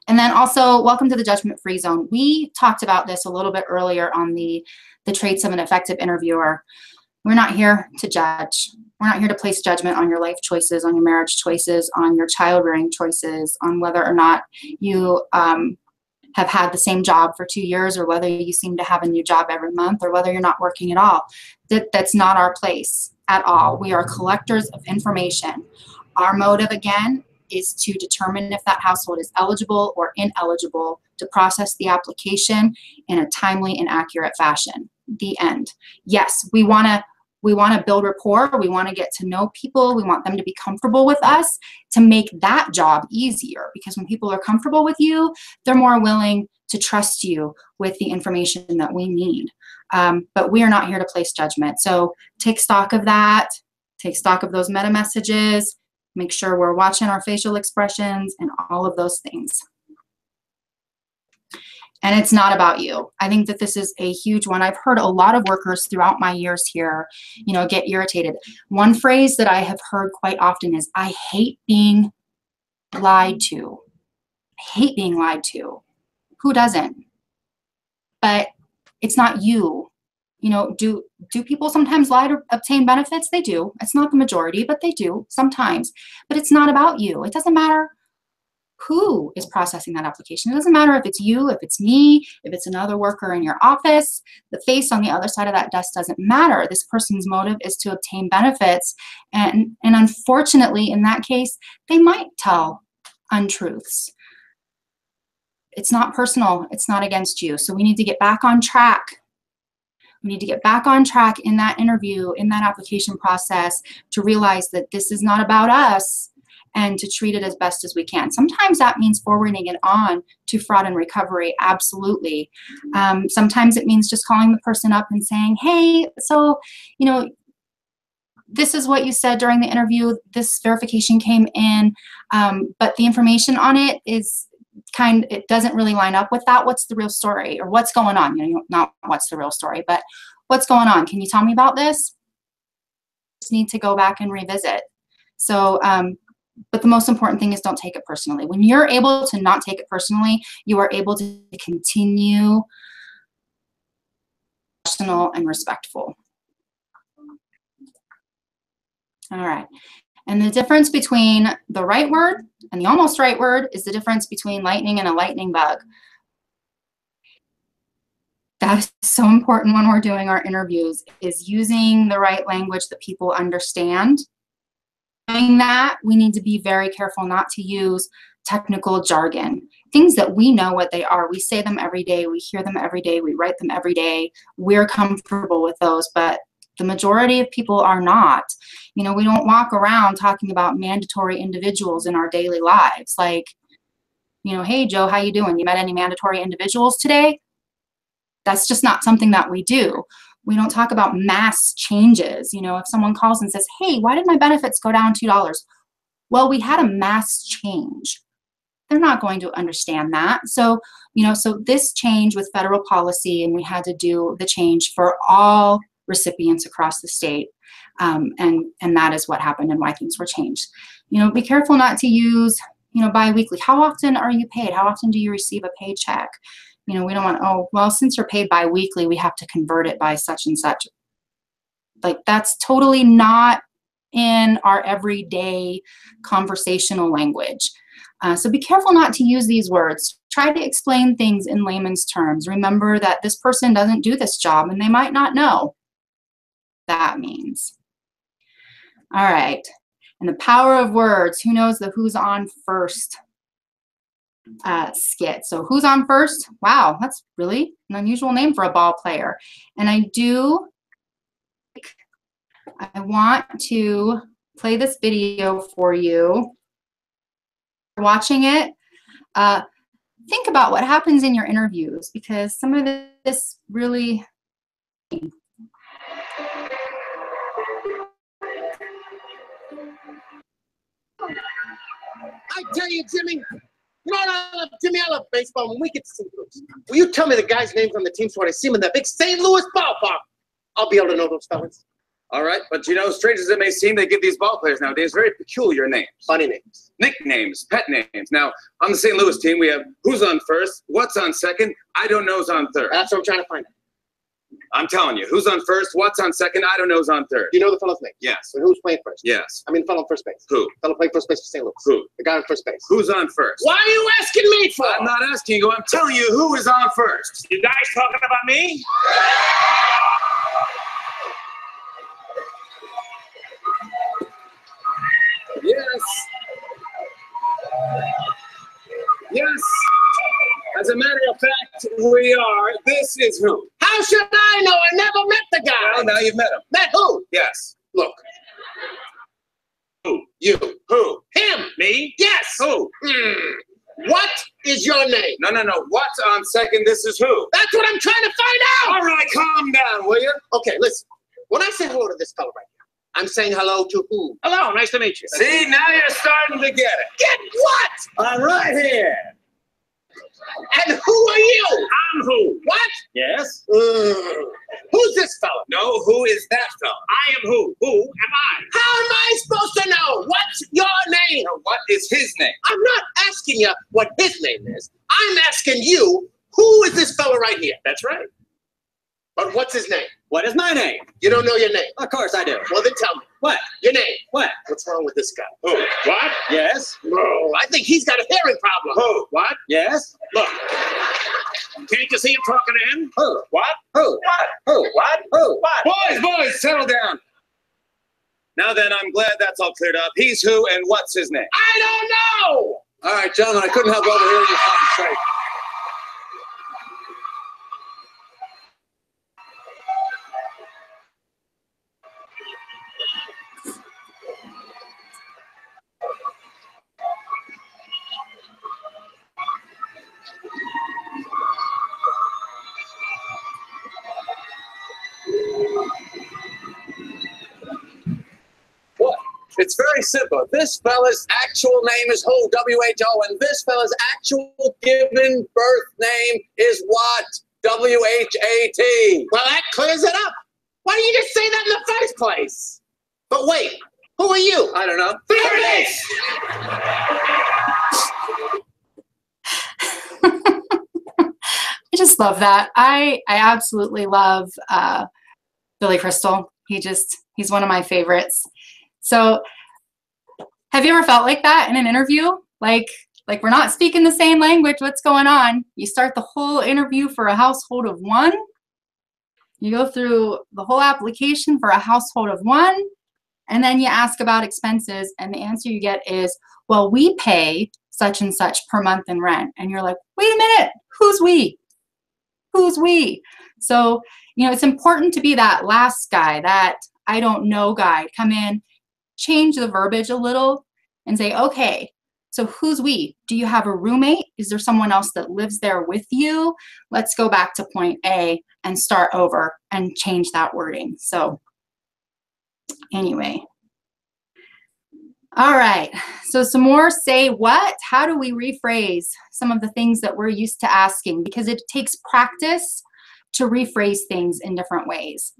Speaker 1: And then also, welcome to the judgment-free zone. We talked about this a little bit earlier on the traits of an effective interviewer. We're not here to judge. We're not here to place judgment on your life choices, on your marriage choices, on your child rearing choices, on whether or not you have had the same job for 2 years, or whether you seem to have a new job every month, or whether you're not working at all. That's not our place at all. We are collectors of information. Our motive, again, is to determine if that household is eligible or ineligible to process the application in a timely and accurate fashion. The end. Yes, we want to build rapport. We want to get to know people. We want them to be comfortable with us to make that job easier, because when people are comfortable with you, they're more willing to trust you with the information that we need. But we are not here to place judgment. So take stock of that. Take stock of those meta messages. Make sure we're watching our facial expressions and all of those things. And it's not about you. I think that this is a huge one. I've heard a lot of workers throughout my years here, get irritated. One phrase that I have heard quite often is, I hate being lied to. I hate being lied to. Who doesn't? But it's not you. Do people sometimes lie to obtain benefits? They do. It's not the majority, but they do sometimes. But it's not about you. It doesn't matter who is processing that application. It doesn't matter if it's you, if it's me, if it's another worker in your office. The face on the other side of that desk doesn't matter. This person's motive is to obtain benefits. And unfortunately, in that case, they might tell untruths. It's not personal. It's not against you. So we need to get back on track. We need to get back on track in that interview, in that application process, to realize that this is not about us, and to treat it as best as we can. Sometimes that means forwarding it on to fraud and recovery, absolutely. Sometimes it means just calling the person up and saying, hey, so, this is what you said during the interview, this verification came in, but the information on it is it doesn't really line up with that. What's the real story, or what's going on? Not what's the real story, but what's going on? Can you tell me about this? Just need to go back and revisit. So, but the most important thing is don't take it personally. When you're able to not take it personally, you are able to continue professional and respectful. All right. And the difference between the right word and the almost right word is the difference between lightning and a lightning bug. That is so important when we're doing our interviews, is using the right language that people understand. Doing that, we need to be very careful not to use technical jargon. Things that we know what they are. We say them every day. We hear them every day. We write them every day. We're comfortable with those, but the majority of people are not. We don't walk around talking about mandatory individuals in our daily lives. Like, hey, Joe, how you doing? You met any mandatory individuals today? That's just not something that we do. We don't talk about mass changes. If someone calls and says, hey, why did my benefits go down $2? Well, we had a mass change. They're not going to understand that. So, so this change with federal policy, and we had to do the change for all recipients across the state. And that is what happened and why things were changed. Be careful not to use, biweekly. How often are you paid? How often do you receive a paycheck? We don't want, oh, well, since you're paid biweekly, we have to convert it by such and such. Like, that's totally not in our everyday conversational language. So be careful not to use these words. Try to explain things in layman's terms. Remember that this person doesn't do this job, and they might not know that means. All right. And the power of words. Who knows the Who's On First skit? So Who's On First? Wow, that's really an unusual name for a ball player. And I want to play this video for you. Watching it, think about what happens in your interviews, because some of this really...
Speaker 6: I tell you, Jimmy, I love baseball. When we get to St. Louis, will you tell me the guys' names on the team so when I see them in that big St. Louis ballpark, I'll be able to know those fellas.
Speaker 7: All right, but you know, strange as it may seem, they give these ball players nowadays very peculiar names.
Speaker 6: Funny names.
Speaker 7: Nicknames, pet names. Now, on the St. Louis team, we have who's on first, what's on second, I don't know's on third.
Speaker 6: That's what I'm trying to find out.
Speaker 7: I'm telling you, who's on first, what's on second, I don't know's on third.
Speaker 6: Do you know the fellow's name?
Speaker 7: Yes.
Speaker 6: And who's playing first?
Speaker 7: Yes.
Speaker 6: I mean, the fellow on first base.
Speaker 7: Who?
Speaker 6: The fellow playing first base for St. Louis.
Speaker 7: Who?
Speaker 6: The guy on first base.
Speaker 7: Who's on first?
Speaker 6: Why are you asking me for?
Speaker 7: I'm not asking you, I'm telling you who is on first.
Speaker 8: You guys talking about me?
Speaker 7: Yes. Yes. As a matter of fact, we are. This is who?
Speaker 6: How should I know? I never met the guy.
Speaker 7: Well, now you've met him.
Speaker 6: Met who?
Speaker 7: Yes.
Speaker 6: Look.
Speaker 7: Who?
Speaker 6: You.
Speaker 7: Who?
Speaker 6: Him.
Speaker 7: Me?
Speaker 6: Yes.
Speaker 7: Who?
Speaker 6: What is your name?
Speaker 7: No. What's on second? This is who?
Speaker 6: That's what I'm trying to find out.
Speaker 7: All right, calm down, will you?
Speaker 6: Okay, listen. When I say hello to this fellow right here, I'm saying hello to who?
Speaker 8: Hello, nice to meet you.
Speaker 7: See, now you're starting to get it.
Speaker 6: Get what?
Speaker 7: I'm right here.
Speaker 6: And who are you?
Speaker 8: I'm who?
Speaker 6: What?
Speaker 8: Yes?
Speaker 6: Who's this fellow?
Speaker 7: No, who is that fella?
Speaker 8: I am who? Who am I?
Speaker 6: How am I supposed to know? What's your name?
Speaker 7: Now, what is his name?
Speaker 6: I'm not asking you what his name is. I'm asking you, who is this fellow right here?
Speaker 8: That's right.
Speaker 6: But what's his name?
Speaker 8: What is my name?
Speaker 6: You don't know your name.
Speaker 8: Of course I do.
Speaker 6: Well, then tell me.
Speaker 8: What?
Speaker 6: Your name.
Speaker 8: What?
Speaker 6: What's wrong with this guy?
Speaker 7: Who?
Speaker 8: What? Yes?
Speaker 6: No, I think he's got a hearing problem.
Speaker 7: Who?
Speaker 8: What? Yes?
Speaker 6: Look.
Speaker 8: Can't you see him talking to him?
Speaker 7: Who?
Speaker 8: What?
Speaker 7: Who?
Speaker 8: What?
Speaker 7: Who?
Speaker 8: What?
Speaker 7: Who?
Speaker 8: What?
Speaker 7: Boys, settle down. Now then, I'm glad that's all cleared up. He's who and what's his name?
Speaker 6: I don't know.
Speaker 7: All right, gentlemen, I couldn't help overhearing your conversation. What? It's very simple. This fella's actual name is who, W-H-O, and this fella's actual given birth name is what, W-H-A-T.
Speaker 6: Well, that clears it up. Why didn't you just say that in the first place? But wait, who are you?
Speaker 7: I don't know.
Speaker 6: There it is.
Speaker 1: I just love that. I absolutely love Billy Crystal. He's one of my favorites. So have you ever felt like that in an interview? Like we're not speaking the same language. What's going on? You start the whole interview for a household of one. You go through the whole application for a household of one. And then you ask about expenses. And the answer you get is, well, we pay such and such per month in rent. And you're like, wait a minute, who's we? Who's we? So, it's important to be that last guy, that I don't know guy. Come in, change the verbiage a little and say, okay, so who's we? Do you have a roommate? Is there someone else that lives there with you? Let's go back to point A and start over and change that wording. So anyway. All right, so some more say what? How do we rephrase some of the things that we're used to asking? Because it takes practice to rephrase things in different ways.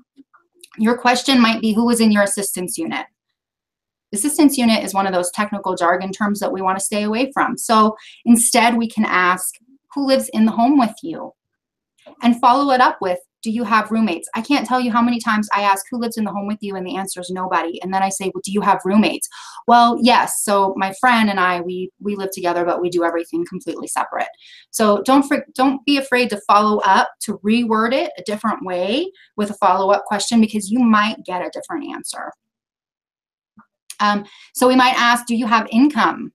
Speaker 1: Your question might be, who was in your assistance unit? Assistance unit is one of those technical jargon terms that we want to stay away from. So instead, we can ask, who lives in the home with you? And follow it up with, do you have roommates? I can't tell you how many times I ask, who lives in the home with you? And the answer is nobody. And then I say, well, do you have roommates? Well, yes. So my friend and I, we live together, but we do everything completely separate. So don't be afraid to follow up, to reword it a different way with a follow-up question, because you might get a different answer. So we might ask, do you have income?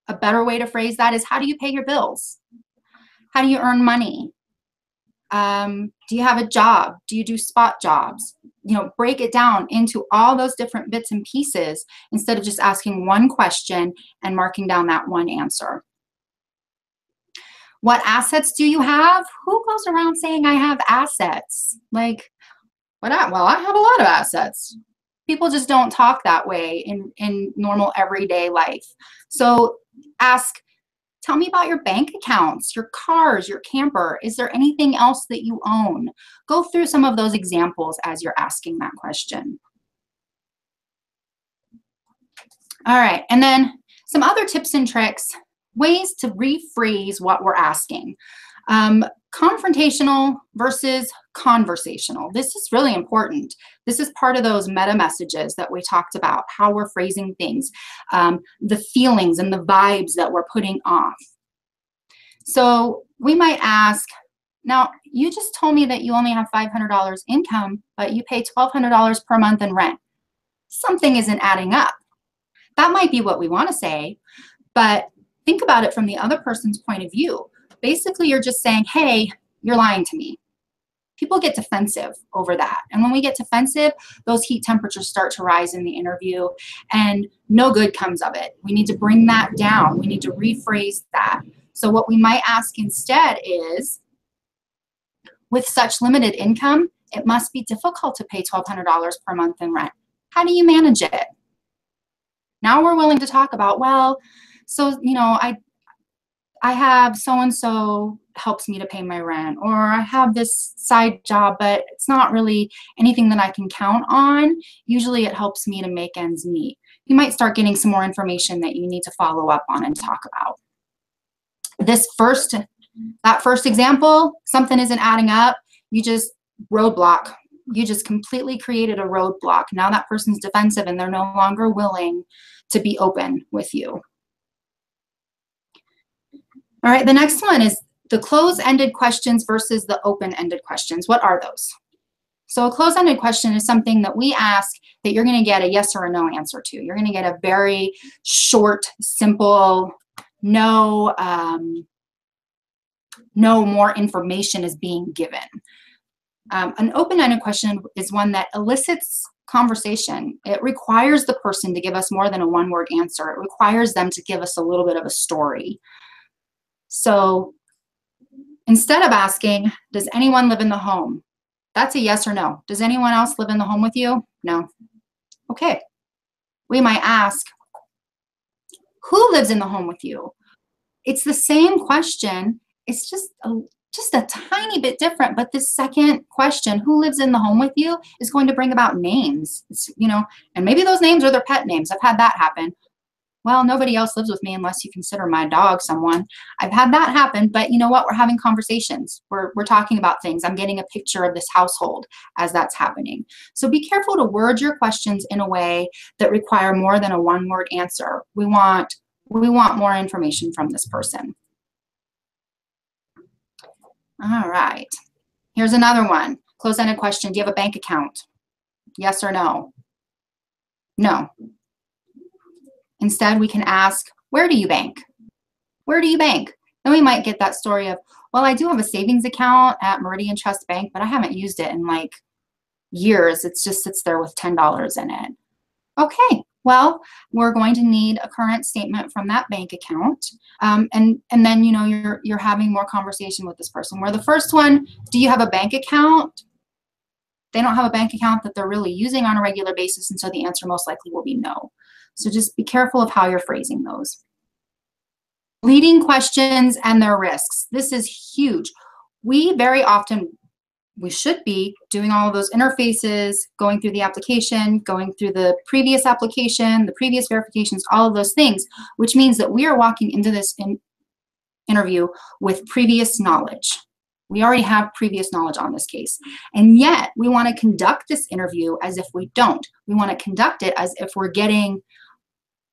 Speaker 1: A better way to phrase that is, how do you pay your bills? How do you earn money? Do you have a job? Do you do spot jobs? Break it down into all those different bits and pieces instead of just asking one question and marking down that one answer. What assets do you have? Who goes around saying I have assets? Like, well, I have a lot of assets. People just don't talk that way in normal everyday life. So Tell me about your bank accounts, your cars, your camper. Is there anything else that you own? Go through some of those examples as you're asking that question. All right, and then some other tips and tricks, ways to rephrase what we're asking. Confrontational versus conversational. This is really important. This is part of those meta messages that we talked about, how we're phrasing things, the feelings and the vibes that we're putting off. So we might ask, now you just told me that you only have $500 income, but you pay $1,200 per month in rent. Something isn't adding up. That might be what we want to say, but think about it from the other person's point of view. Basically, you're just saying, hey, you're lying to me. People get defensive over that. And when we get defensive, those heat temperatures start to rise in the interview and no good comes of it. We need to bring that down. We need to rephrase that. So what we might ask instead is, with such limited income, it must be difficult to pay $1,200 per month in rent. How do you manage it? Now we're willing to talk about, well, so, you know, I have so-and-so helps me to pay my rent, or I have this side job, but it's not really anything that I can count on. Usually it helps me to make ends meet. You might start getting some more information that you need to follow up on and talk about. That first example, something isn't adding up, you just roadblock. You just completely created a roadblock. Now that person's defensive and they're no longer willing to be open with you. All right, the next one is the close-ended questions versus the open-ended questions. What are those? So a close-ended question is something that we ask that you're going to get a yes or a no answer to. You're going to get a very short, simple, no more information is being given. An open-ended question is one that elicits conversation. It requires the person to give us more than a one-word answer. It requires them to give us a little bit of a story. So instead of asking, does anyone live in the home? That's a yes or no. Does anyone else live in the home with you? No. Okay. We might ask, who lives in the home with you? It's the same question. It's just a tiny bit different, but this second question, who lives in the home with you, is going to bring about names. It's, you know, and maybe those names are their pet names. I've had that happen. Well, nobody else lives with me unless you consider my dog someone. I've had that happen, but you know what? We're having conversations. We're talking about things. I'm getting a picture of this household as that's happening. So be careful to word your questions in a way that require more than a one-word answer. We want more information from this person. All right. Here's another one. Close-ended question. Do you have a bank account? Yes or no? No. Instead, we can ask, where do you bank? Where do you bank? Then we might get that story of, well, I do have a savings account at Meridian Trust Bank, but I haven't used it in like years. It just sits there with $10 in it. Okay, well, we're going to need a current statement from that bank account. And then, you know, you're having more conversation with this person. Where the first one, do you have a bank account? They don't have a bank account that they're really using on a regular basis, and so the answer most likely will be no. So just be careful of how you're phrasing those. Leading questions and their risks. This is huge. We very often, we should be doing all of those interfaces, going through the application, going through the previous application, the previous verifications, all of those things, which means that we are walking into this interview with previous knowledge. We already have previous knowledge on this case. And yet we want to conduct this interview as if we don't. We want to conduct it as if we're getting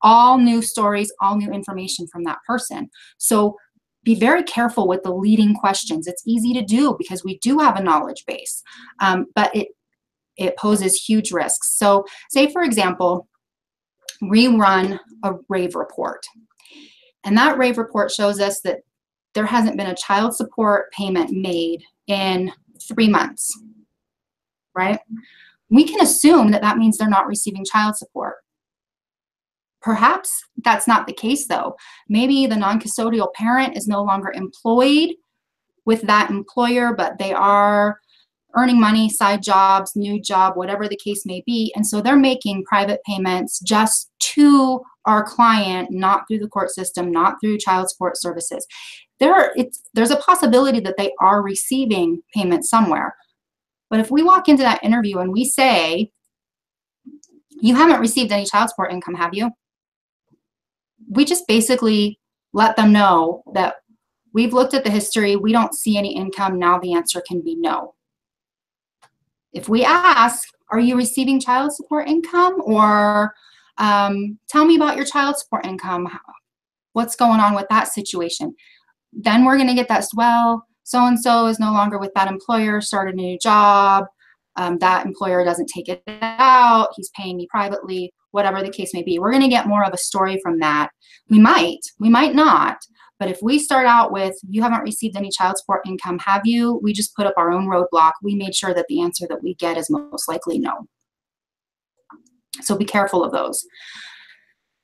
Speaker 1: all new stories, all new information from that person. So be very careful with the leading questions. It's easy to do because we do have a knowledge base, but it poses huge risks. So say, for example, we run a RAVE report. And that RAVE report shows us that there hasn't been a child support payment made in 3 months, right? We can assume that that means they're not receiving child support. Perhaps that's not the case, though. Maybe the non-custodial parent is no longer employed with that employer, but they are earning money, side jobs, new job, whatever the case may be. And so they're making private payments just to our client, not through the court system, not through child support services. There's a possibility that they are receiving payments somewhere. But if we walk into that interview and we say, you haven't received any child support income, have you? We just basically let them know that we've looked at the history, we don't see any income, now the answer can be no. If we ask, are you receiving child support income? Or tell me about your child support income. What's going on with that situation? Then we're gonna get that, well, so-and-so is no longer with that employer, started a new job. That employer doesn't take it out, he's paying me privately, whatever the case may be. We're gonna get more of a story from that. We might not, but if we start out with, you haven't received any child support income, have you? We just put up our own roadblock. We made sure that the answer that we get is most likely no. So be careful of those.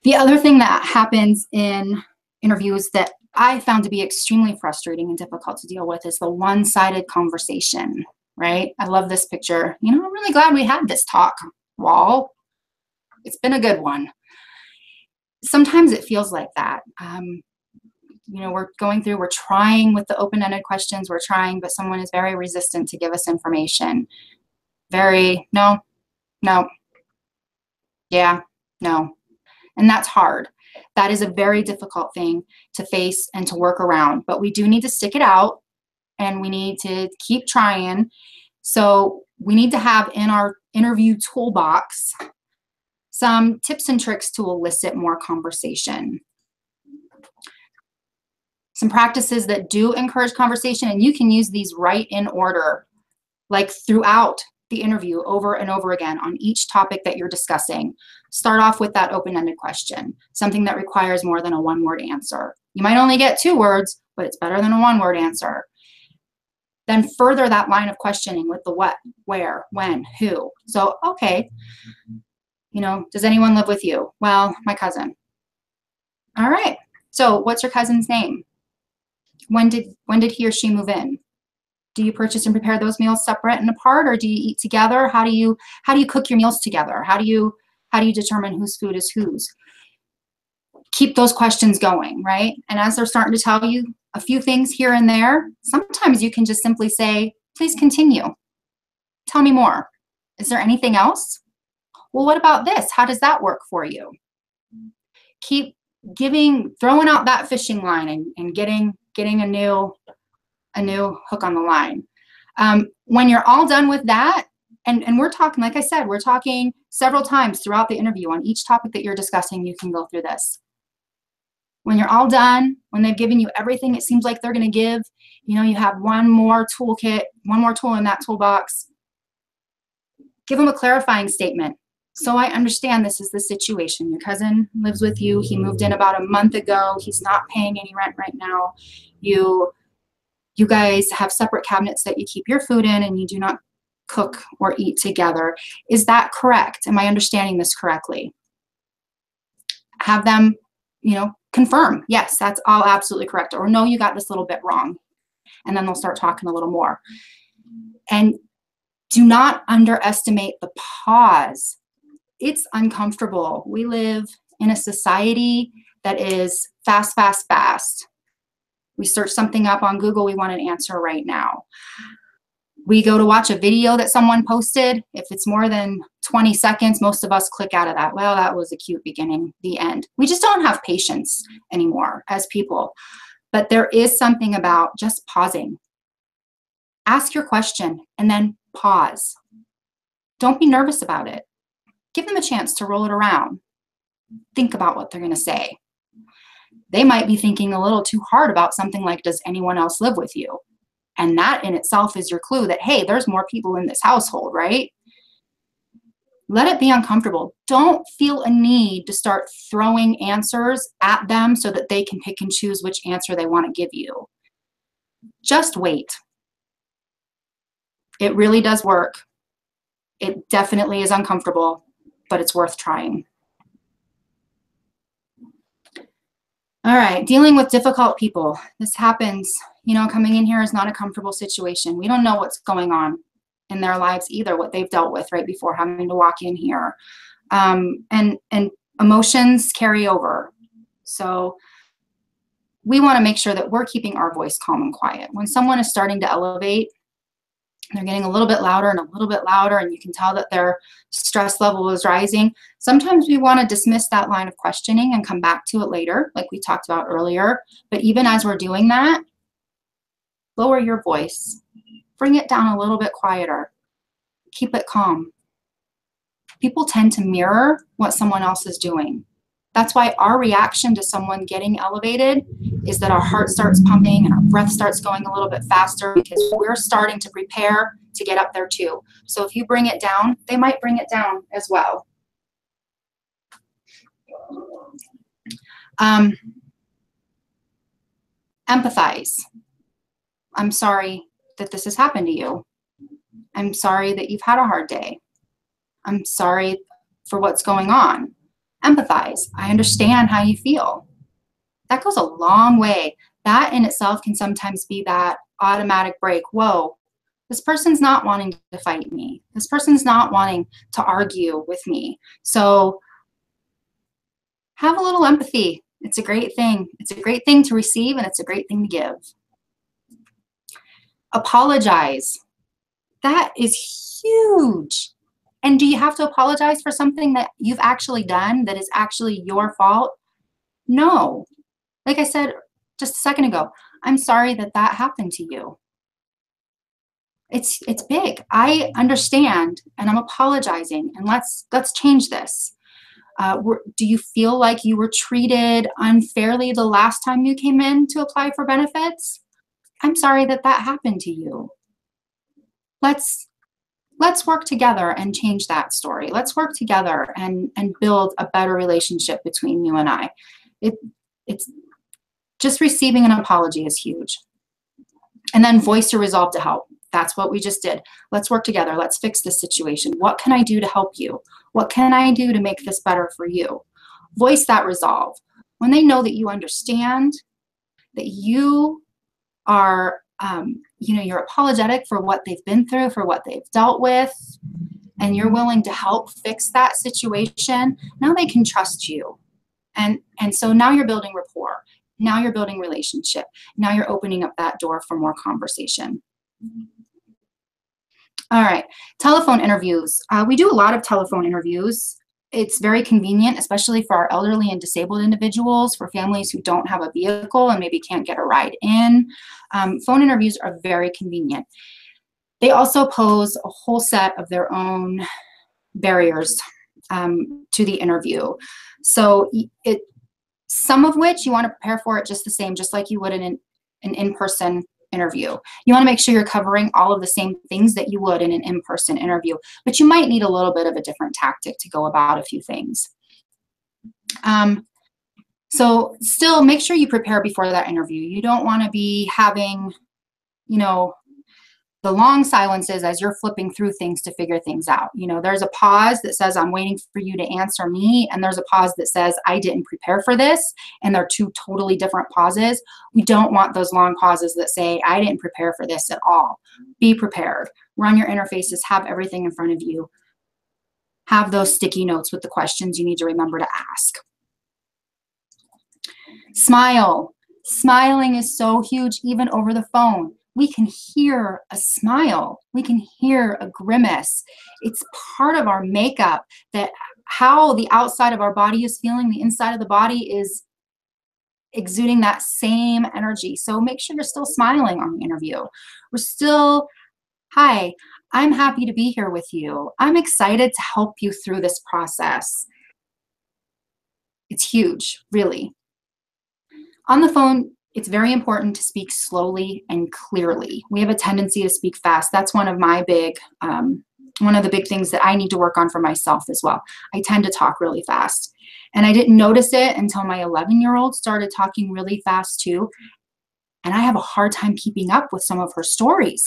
Speaker 1: The other thing that happens in interviews that I found to be extremely frustrating and difficult to deal with is the one-sided conversation, right? I love this picture. You know, I'm really glad we had this talk, Wall. It's been a good one. Sometimes it feels like that. You know, we're trying with the open-ended questions, we're trying, but someone is very resistant to give us information. Very, no, yeah, no. And that's hard. That is a very difficult thing to face and to work around, but we do need to stick it out and we need to keep trying. So we need to have in our interview toolbox some tips and tricks to elicit more conversation. Some practices that do encourage conversation, and you can use these right in order, like throughout the interview over and over again on each topic that you're discussing. Start off with that open-ended question, something that requires more than a one-word answer. You might only get 2 words, but it's better than a one-word answer. Then further that line of questioning with the what, where, when, who. So, okay, you know, does anyone live with you? Well, my cousin. All right, so what's your cousin's name? When did he or she move in? Do you purchase and prepare those meals separate and apart, or do you eat together? How do you cook your meals together? How do you determine whose food is whose? Keep those questions going, right? And as they're starting to tell you a few things here and there, sometimes you can just simply say, please continue. Tell me more. Is there anything else? Well, what about this? How does that work for you? Keep throwing out that fishing line and getting a new hook on the line. When you're all done with that, and we're talking, like I said, we're talking several times throughout the interview on each topic that you're discussing, you can go through this. When you're all done, when they've given you everything it seems like they're gonna give, you know, you have one more toolkit, one more tool in that toolbox, give them a clarifying statement. So I understand this is the situation. Your cousin lives with you. He moved in about a month ago. He's not paying any rent right now. You guys have separate cabinets that you keep your food in and you do not cook or eat together. Is that correct? Am I understanding this correctly? Have them, you know, confirm, yes, that's all absolutely correct. Or no, you got this little bit wrong. And then they'll start talking a little more. And do not underestimate the pause. It's uncomfortable. We live in a society that is fast, fast, fast. We search something up on Google, we want an answer right now. We go to watch a video that someone posted. If it's more than 20 seconds, most of us click out of that. Well, that was a cute beginning, the end. We just don't have patience anymore as people. But there is something about just pausing. Ask your question and then pause. Don't be nervous about it. Give them a chance to roll it around. Think about what they're going to say. They might be thinking a little too hard about something like, does anyone else live with you? And that in itself is your clue that, hey, there's more people in this household, right? Let it be uncomfortable. Don't feel a need to start throwing answers at them so that they can pick and choose which answer they want to give you. Just wait. It really does work. It definitely is uncomfortable, but it's worth trying. All right, dealing with difficult people. This happens. You know, coming in here is not a comfortable situation. We don't know what's going on. in their lives either, what they've dealt with right before having to walk in here. And emotions carry over. So we want to make sure that we're keeping our voice calm and quiet. When someone is starting to elevate, they're getting a little bit louder and a little bit louder, and you can tell that their stress level is rising. Sometimes we want to dismiss that line of questioning and come back to it later, like we talked about earlier. But even as we're doing that, lower your voice. Bring it down a little bit quieter. Keep it calm. People tend to mirror what someone else is doing. That's why our reaction to someone getting elevated is that our heart starts pumping and our breath starts going a little bit faster, because we're starting to prepare to get up there too. So if you bring it down, they might bring it down as well. Empathize. I'm sorry that this has happened to you. I'm sorry that you've had a hard day. I'm sorry for what's going on. Empathize. I understand how you feel. That goes a long way. That in itself can sometimes be that automatic break. Whoa, this person's not wanting to fight me. This person's not wanting to argue with me. So have a little empathy. It's a great thing. It's a great thing to receive, and it's a great thing to give. Apologize. That is huge. And do you have to apologize for something that you've actually done that is actually your fault? No. Like I said just a second ago, I'm sorry that that happened to you. It's big. I understand, and I'm apologizing, and let's change this. Do you feel like you were treated unfairly the last time you came in to apply for benefits? I'm sorry that that happened to you. Let's work together and change that story. Let's work together and build a better relationship between you and I. It's just receiving an apology is huge. And then voice your resolve to help. That's what we just did. Let's work together. Let's fix this situation. What can I do to help you? What can I do to make this better for you? Voice that resolve. When they know that you understand, that you are you're apologetic for what they've been through, for what they've dealt with, and you're willing to help fix that situation, now they can trust you. And so now you're building rapport. Now you're building relationship. Now you're opening up that door for more conversation. All right, telephone interviews. We do a lot of telephone interviews. It's very convenient, especially for our elderly and disabled individuals, for families who don't have a vehicle and maybe can't get a ride in. Phone interviews are very convenient. They also pose a whole set of their own barriers to the interview. So some of which you want to prepare for it just the same, just like you would in an in-person interview. You want to make sure you're covering all of the same things that you would in an in-person interview, but you might need a little bit of a different tactic to go about a few things. So still make sure you prepare before that interview. You don't want to be having, the long silences as you're flipping through things to figure things out. There's a pause that says, I'm waiting for you to answer me. And there's a pause that says, I didn't prepare for this. And they're two totally different pauses. We don't want those long pauses that say, I didn't prepare for this at all. Be prepared. Run your interfaces. Have everything in front of you. Have those sticky notes with the questions you need to remember to ask. Smile. Smiling is so huge, even over the phone. We can hear a smile. We can hear a grimace. It's part of our makeup, that how the outside of our body is feeling, the inside of the body is exuding that same energy. So make sure you're still smiling on the interview. We're still, hi, I'm happy to be here with you. I'm excited to help you through this process. It's huge, really. On the phone, it's very important to speak slowly and clearly. We have a tendency to speak fast. That's one of the big things that I need to work on for myself as well. I tend to talk really fast. And I didn't notice it until my 11-year-old started talking really fast too. And I have a hard time keeping up with some of her stories.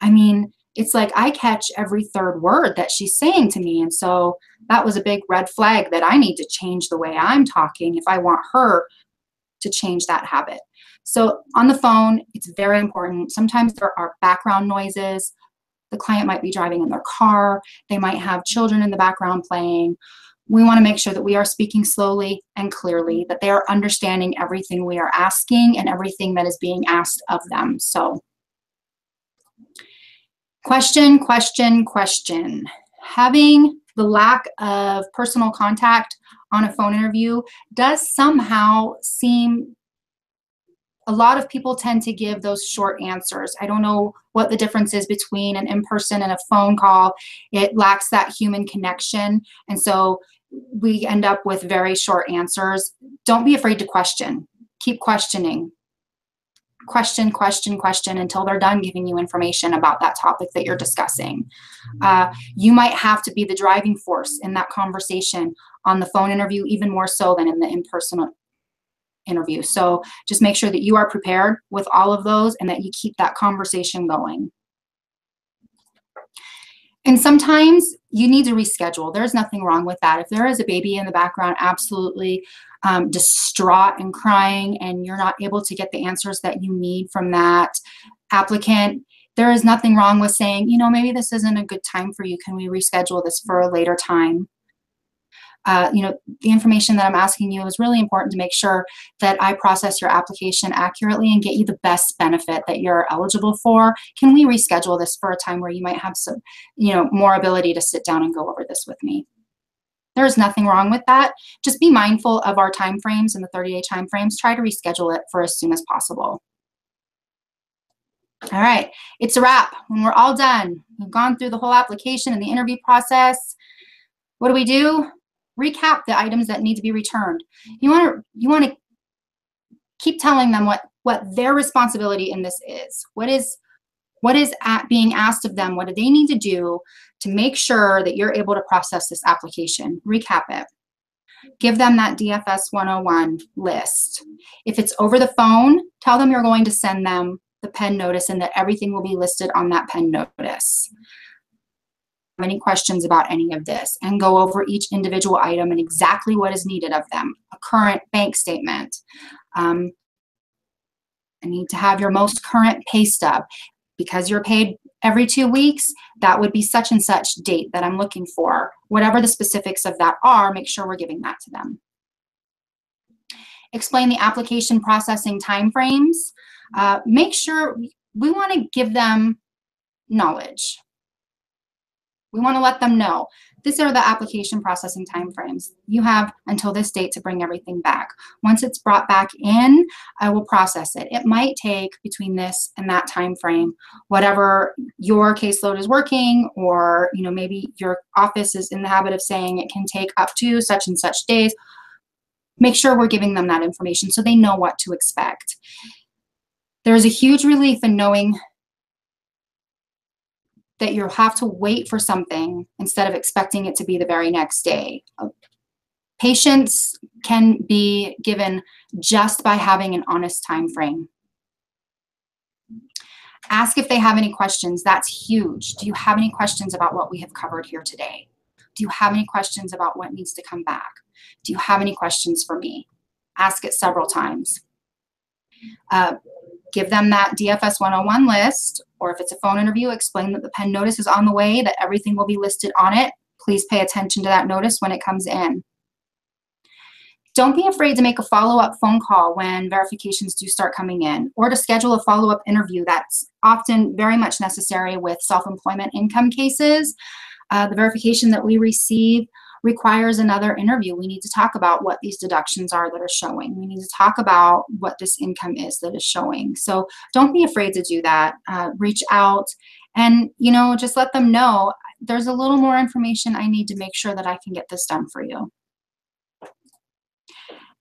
Speaker 1: I mean, it's like I catch every third word that she's saying to me. And so that was a big red flag that I need to change the way I'm talking if I want her to change that habit. So on the phone, it's very important. Sometimes there are background noises. The client might be driving in their car. They might have children in the background playing. We want to make sure that we are speaking slowly and clearly, that they are understanding everything we are asking and everything that is being asked of them. So, question, question, question. Having the lack of personal contact on a phone interview does somehow seem, a lot of people tend to give those short answers. I don't know what the difference is between an in-person and a phone call. It lacks that human connection. And so we end up with very short answers. Don't be afraid to question. Keep questioning. Question, question, question until they're done giving you information about that topic that you're discussing. You might have to be the driving force in that conversation on the phone interview, even more so than in the in-person interview. So just make sure that you are prepared with all of those and that you keep that conversation going. And sometimes you need to reschedule. There's nothing wrong with that. If there is a baby in the background, absolutely distraught and crying, and you're not able to get the answers that you need from that applicant, there is nothing wrong with saying, you know, maybe this isn't a good time for you. Can we reschedule this for a later time? You know, the information that I'm asking you is really important to make sure that I process your application accurately and get you the best benefit that you're eligible for. Can we reschedule this for a time where you might have some, you know, more ability to sit down and go over this with me? There's nothing wrong with that. Just be mindful of our time frames and the 30-day time frames. Try to reschedule it for as soon as possible. All right, it's a wrap. When we're all done, we've gone through the whole application and the interview process. What do? Recap the items that need to be returned. You want to keep telling them what their responsibility in this is. What is being asked of them? What do they need to do to make sure that you're able to process this application? Recap it. Give them that DFS 101 list. If it's over the phone, tell them you're going to send them the pen notice and that everything will be listed on that pen notice. Any questions about any of this, and go over each individual item and exactly what is needed of them. A current bank statement. I need to have your most current pay stub. Because you're paid every 2 weeks, that would be such and such date that I'm looking for. Whatever the specifics of that are, make sure we're giving that to them. Explain the application processing timeframes. Make sure we want to give them knowledge. We want to let them know, these are the application processing timeframes. You have until this date to bring everything back. Once it's brought back in, I will process it. It might take between this and that time frame, whatever your caseload is working, or you know, maybe your office is in the habit of saying it can take up to such and such days. Make sure we're giving them that information so they know what to expect. There's a huge relief in knowing that you'll have to wait for something instead of expecting it to be the very next day. Patience can be given just by having an honest time frame. Ask if they have any questions. That's huge. Do you have any questions about what we have covered here today? Do you have any questions about what needs to come back? Do you have any questions for me? Ask it several times. Give them that DFS 101 list, or if it's a phone interview, explain that the pen notice is on the way, that everything will be listed on it. Please pay attention to that notice when it comes in. Don't be afraid to make a follow-up phone call when verifications do start coming in, or to schedule a follow-up interview. That's often very much necessary with self-employment income cases. The verification that we receive requires another interview. We need to talk about what these deductions are that are showing. We need to talk about what this income is that is showing. So don't be afraid to do that. Reach out and, you know, just let them know there's a little more information I need to make sure that I can get this done for you.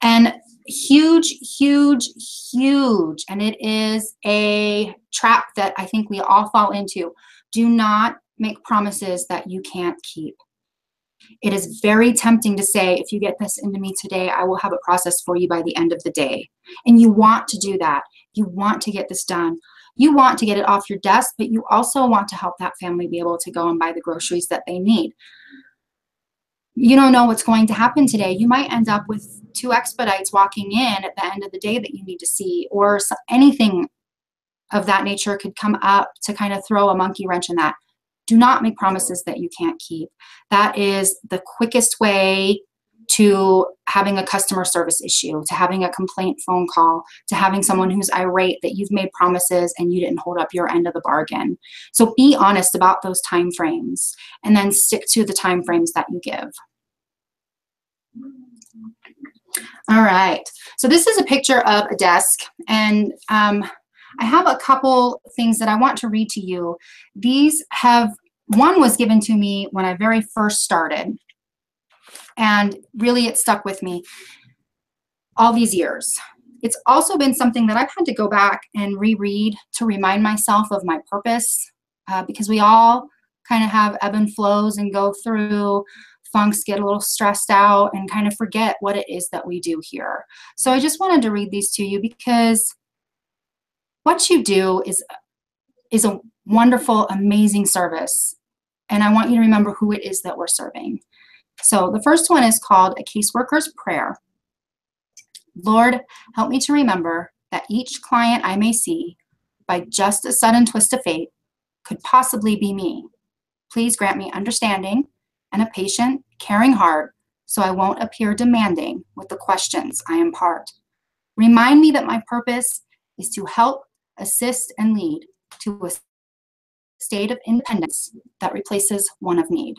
Speaker 1: And huge, huge, huge, and it is a trap that I think we all fall into. Do not make promises that you can't keep. It is very tempting to say, if you get this into me today, I will have a process for you by the end of the day. And you want to do that. You want to get this done. You want to get it off your desk, but you also want to help that family be able to go and buy the groceries that they need. You don't know what's going to happen today. You might end up with 2 expedites walking in at the end of the day that you need to see, or anything of that nature could come up to kind of throw a monkey wrench in that. Do not make promises that you can't keep. That is the quickest way to having a customer service issue, to having a complaint phone call, to having someone who's irate that you've made promises and you didn't hold up your end of the bargain. So be honest about those time frames and then stick to the time frames that you give. All right, so this is a picture of a desk, and I have a couple things that I want to read to you. One was given to me when I very first started, and really it stuck with me all these years. It's also been something that I've had to go back and reread to remind myself of my purpose, because we all kind of have ebb and flows and go through funks, get a little stressed out, and kind of forget what it is that we do here. So I just wanted to read these to you because what you do is a wonderful, amazing service. And I want you to remember who it is that we're serving. So the first one is called A Caseworker's Prayer. Lord, help me to remember that each client I may see, by just a sudden twist of fate, could possibly be me. Please grant me understanding and a patient, caring heart, so I won't appear demanding with the questions I impart. Remind me that my purpose is to help, assist, and lead to a state of independence that replaces one of need.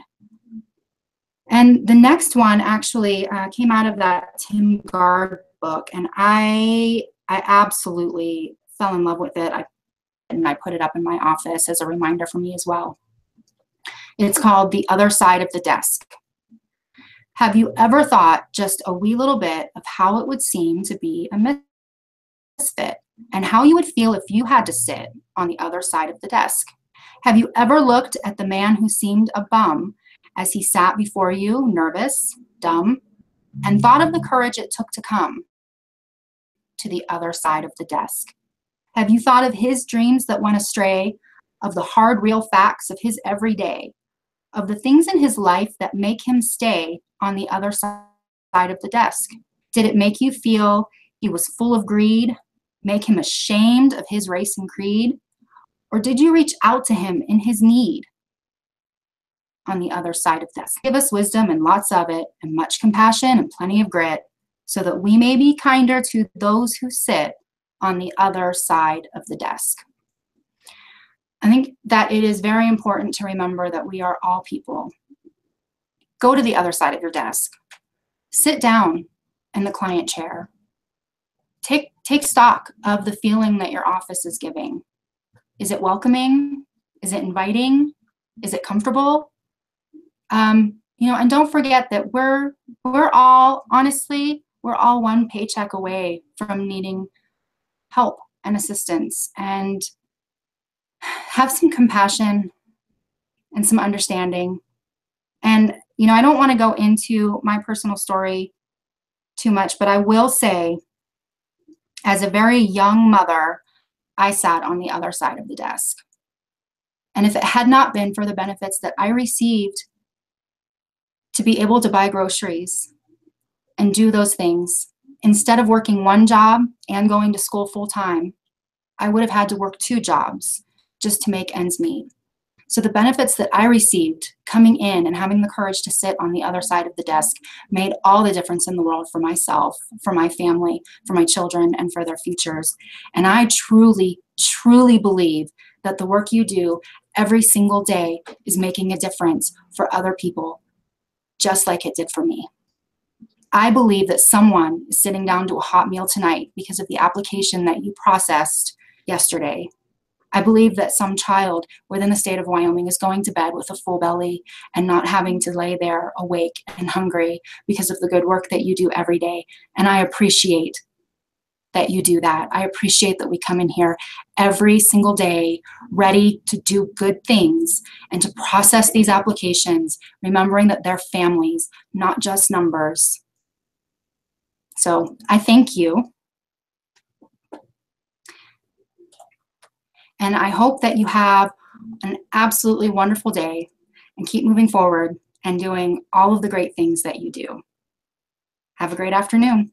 Speaker 1: And the next one actually came out of that Tim Gard book, and I absolutely fell in love with it. I put it up in my office as a reminder for me as well. It's called The Other Side of the Desk. Have you ever thought just a wee little bit of how it would seem to be a misfit and how you would feel if you had to sit on the other side of the desk? Have you ever looked at the man who seemed a bum as he sat before you, nervous, dumb, and thought of the courage it took to come to the other side of the desk? Have you thought of his dreams that went astray, of the hard, real facts of his everyday, of the things in his life that make him stay on the other side of the desk? Did it make you feel he was full of greed, make him ashamed of his race and creed? Or did you reach out to him in his need on the other side of the desk? Give us wisdom and lots of it, and much compassion and plenty of grit, so that we may be kinder to those who sit on the other side of the desk. I think that it is very important to remember that we are all people. Go to the other side of your desk. Sit down in the client chair. Take stock of the feeling that your office is giving. Is it welcoming? Is it inviting? Is it comfortable? And don't forget that we're all, honestly, we're all one paycheck away from needing help and assistance. And have some compassion and some understanding. And, I don't want to go into my personal story too much, but I will say, as a very young mother, I sat on the other side of the desk. And if it had not been for the benefits that I received to be able to buy groceries and do those things, instead of working one job and going to school full time, I would have had to work 2 jobs just to make ends meet. So the benefits that I received coming in and having the courage to sit on the other side of the desk made all the difference in the world for myself, for my family, for my children, and for their futures. And I truly, truly believe that the work you do every single day is making a difference for other people, just like it did for me. I believe that someone is sitting down to a hot meal tonight because of the application that you processed yesterday. I believe that some child within the state of Wyoming is going to bed with a full belly and not having to lay there awake and hungry because of the good work that you do every day. And I appreciate that you do that. I appreciate that we come in here every single day ready to do good things and to process these applications, remembering that they're families, not just numbers. So I thank you. And I hope that you have an absolutely wonderful day and keep moving forward and doing all of the great things that you do. Have a great afternoon.